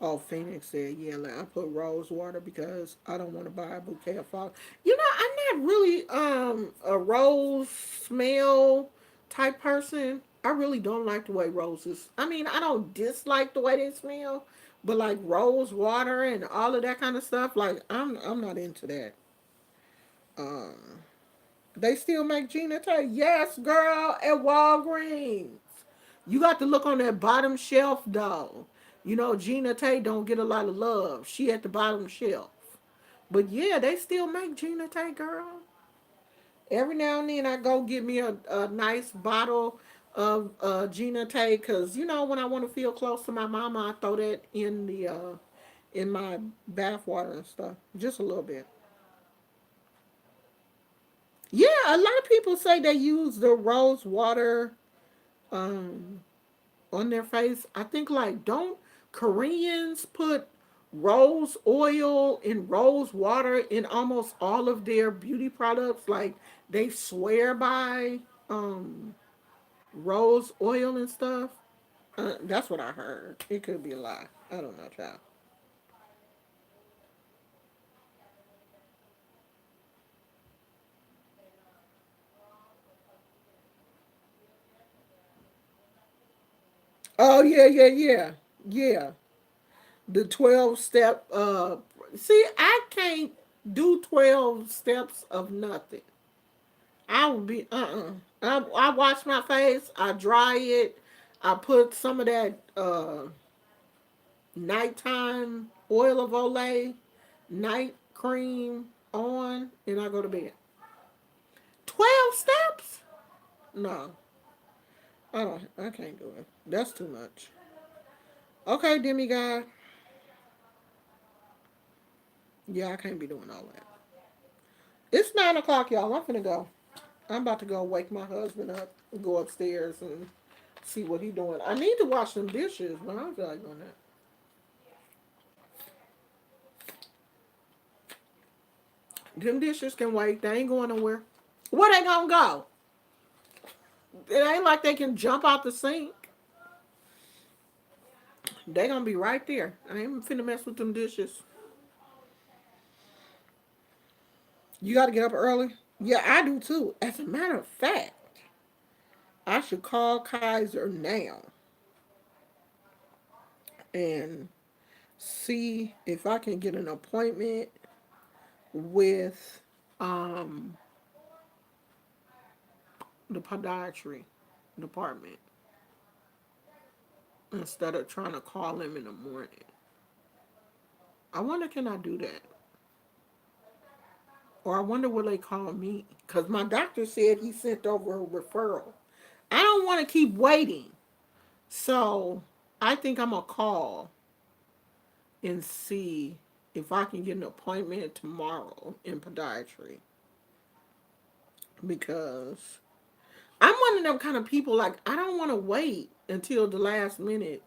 Oh, Phoenix said, yeah, like I put rose water because I don't want to buy a bouquet of flowers. I'm not really a rose smell type person. I really don't like the way roses. I mean, I don't dislike the way they smell, but like rose water and all of that kind of stuff, like I'm not into that. Um, they still make Gina Tay. Yes, girl, at Walgreens. You got to look on that bottom shelf though. Gina Tay don't get a lot of love. She at the bottom shelf. But yeah, they still make Gina Tay, girl. Every now and then I go get me a nice bottle of Gina Tay because when I want to feel close to my mama, I throw that in my bath water and stuff, just a little bit. Yeah, a lot of people say they use the rose water um, on their face. I think like don't Koreans put rose oil and rose water in almost all of their beauty products? Like they swear by um, rose oil and stuff. That's what I heard. It could be a lie. I don't know, child. Oh yeah, yeah, yeah, yeah. The 12 step. See, I can't do 12 steps of nothing. I would be I wash my face. I dry it. I put some of that nighttime oil of Olay night cream on, and I go to bed. 12 steps? No, I don't. I can't do it. That's too much. Okay, demigod. Yeah, I can't be doing all that. It's 9 o'clock, y'all. I'm finna go. I'm about to go wake my husband up and go upstairs and see what he doing. I need to wash some dishes, but I don't feel like doing that. Them dishes can wait. They ain't going nowhere. Where they gonna go? It ain't like they can jump out the sink. They gonna be right there. I ain't finna mess with them dishes. You gotta get up early. Yeah, I do too. As a matter of fact, I should call Kaiser now and see if I can get an appointment with um the podiatry department instead of trying to call him in the morning. I wonder can I do that? Or I wonder will they call me? Because my doctor said he sent over a referral. I don't want to keep waiting. So I think I'm going to call and see. if I can get an appointment tomorrow in podiatry, because I'm one of them kind of people, like, I don't want to wait until the last minute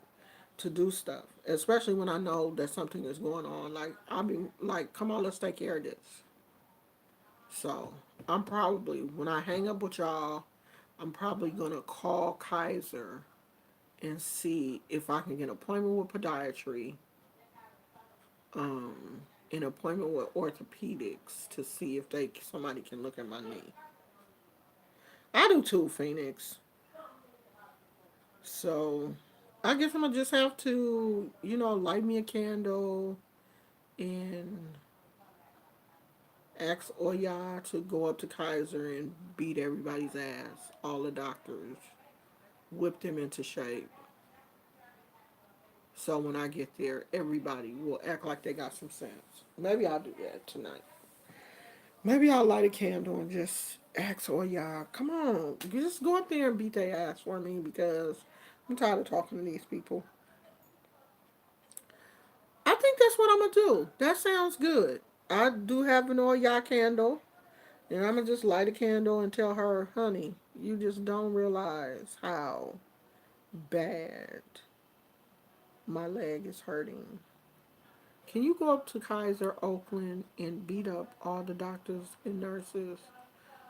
to do stuff, especially when I know that something is going on. Like, I'll be like, come on, let's take care of this. So, I'm probably, when I hang up with y'all, I'm probably going to call Kaiser and see if I can get an appointment with podiatry, um, an appointment with orthopedics to see if somebody can look at my knee. I do too, Phoenix. So I guess I'm gonna just have to, light me a candle and ask Oya to go up to Kaiser and beat everybody's ass. All the doctors, whip them into shape. So when I get there, everybody will act like they got some sense. Maybe I'll do that tonight. Maybe I'll light a candle and just ask Oya, come on, just go up there and beat their ass for me, because I'm tired of talking to these people. I think that's what I'm gonna do. That sounds good. I do have an Oya candle, and I'm gonna just light a candle and tell her, honey, you just don't realize how bad my leg is hurting. Can you go up to Kaiser Oakland and beat up all the doctors and nurses?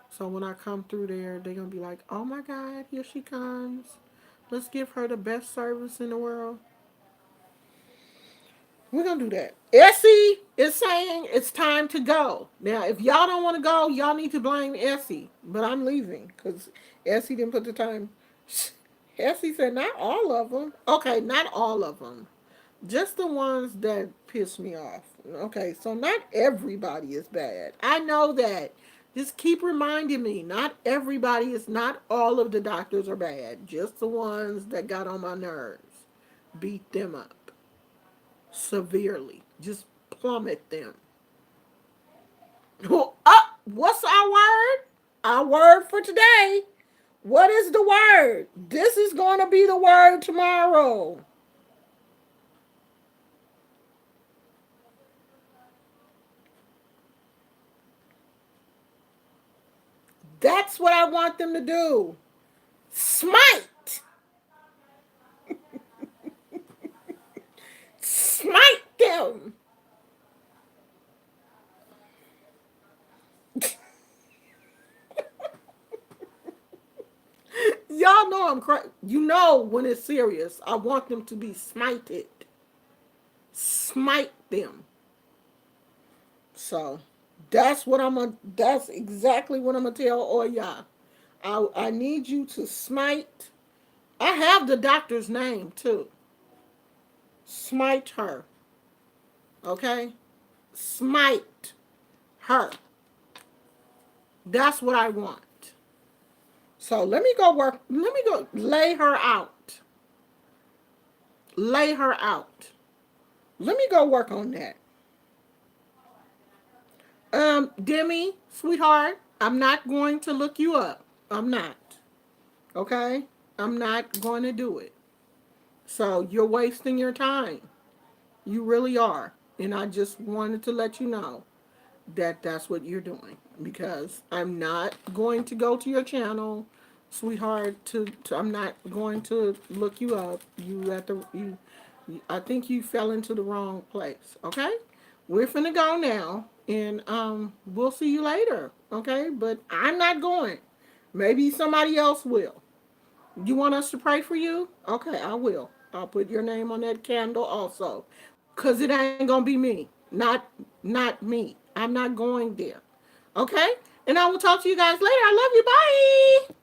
So when I come through there, they're gonna be like, oh my God, here she comes. Let's give her the best service in the world. We're gonna do that. Essie is saying it's time to go. Now, if y'all don't want to go, y'all need to blame Essie. But I'm leaving because Essie didn't put the time. Essie said not all of them. Okay, not all of them. Just the ones that piss me off. Okay, so not everybody is bad. I know that. Just keep reminding me. Not everybody is. Not all of the doctors are bad. Just the ones that got on my nerves. Beat them up severely. Just plummet them. What's our word? Our word for today. What is the word? This is going to be the word tomorrow. That's what I want them to do. Smite. Smite them. Y'all know I'm crazy. You know when it's serious. I want them to be smited. Smite them. So that's exactly what I'm gonna tell Oya. I need you to smite. I have the doctor's name too. Smite her. Okay? Smite her. That's what I want. So let me go work. Let me go lay her out. Lay her out. Let me go work on that. Demi, sweetheart, I'm not going to look you up. I'm not. Okay? I'm not going to do it. So you're wasting your time. You really are. And I just wanted to let you know that that's what you're doing, because I'm not going to go to your channel, sweetheart. I'm not going to look you up. You at the you. I think you fell into the wrong place. Okay, we're finna go now, and we'll see you later. Okay, but I'm not going. Maybe somebody else will. You want us to pray for you? Okay, I will. I'll put your name on that candle also, cause it ain't gonna be me. Not me. I'm not going there. Okay? And I will talk to you guys later. I love you. Bye.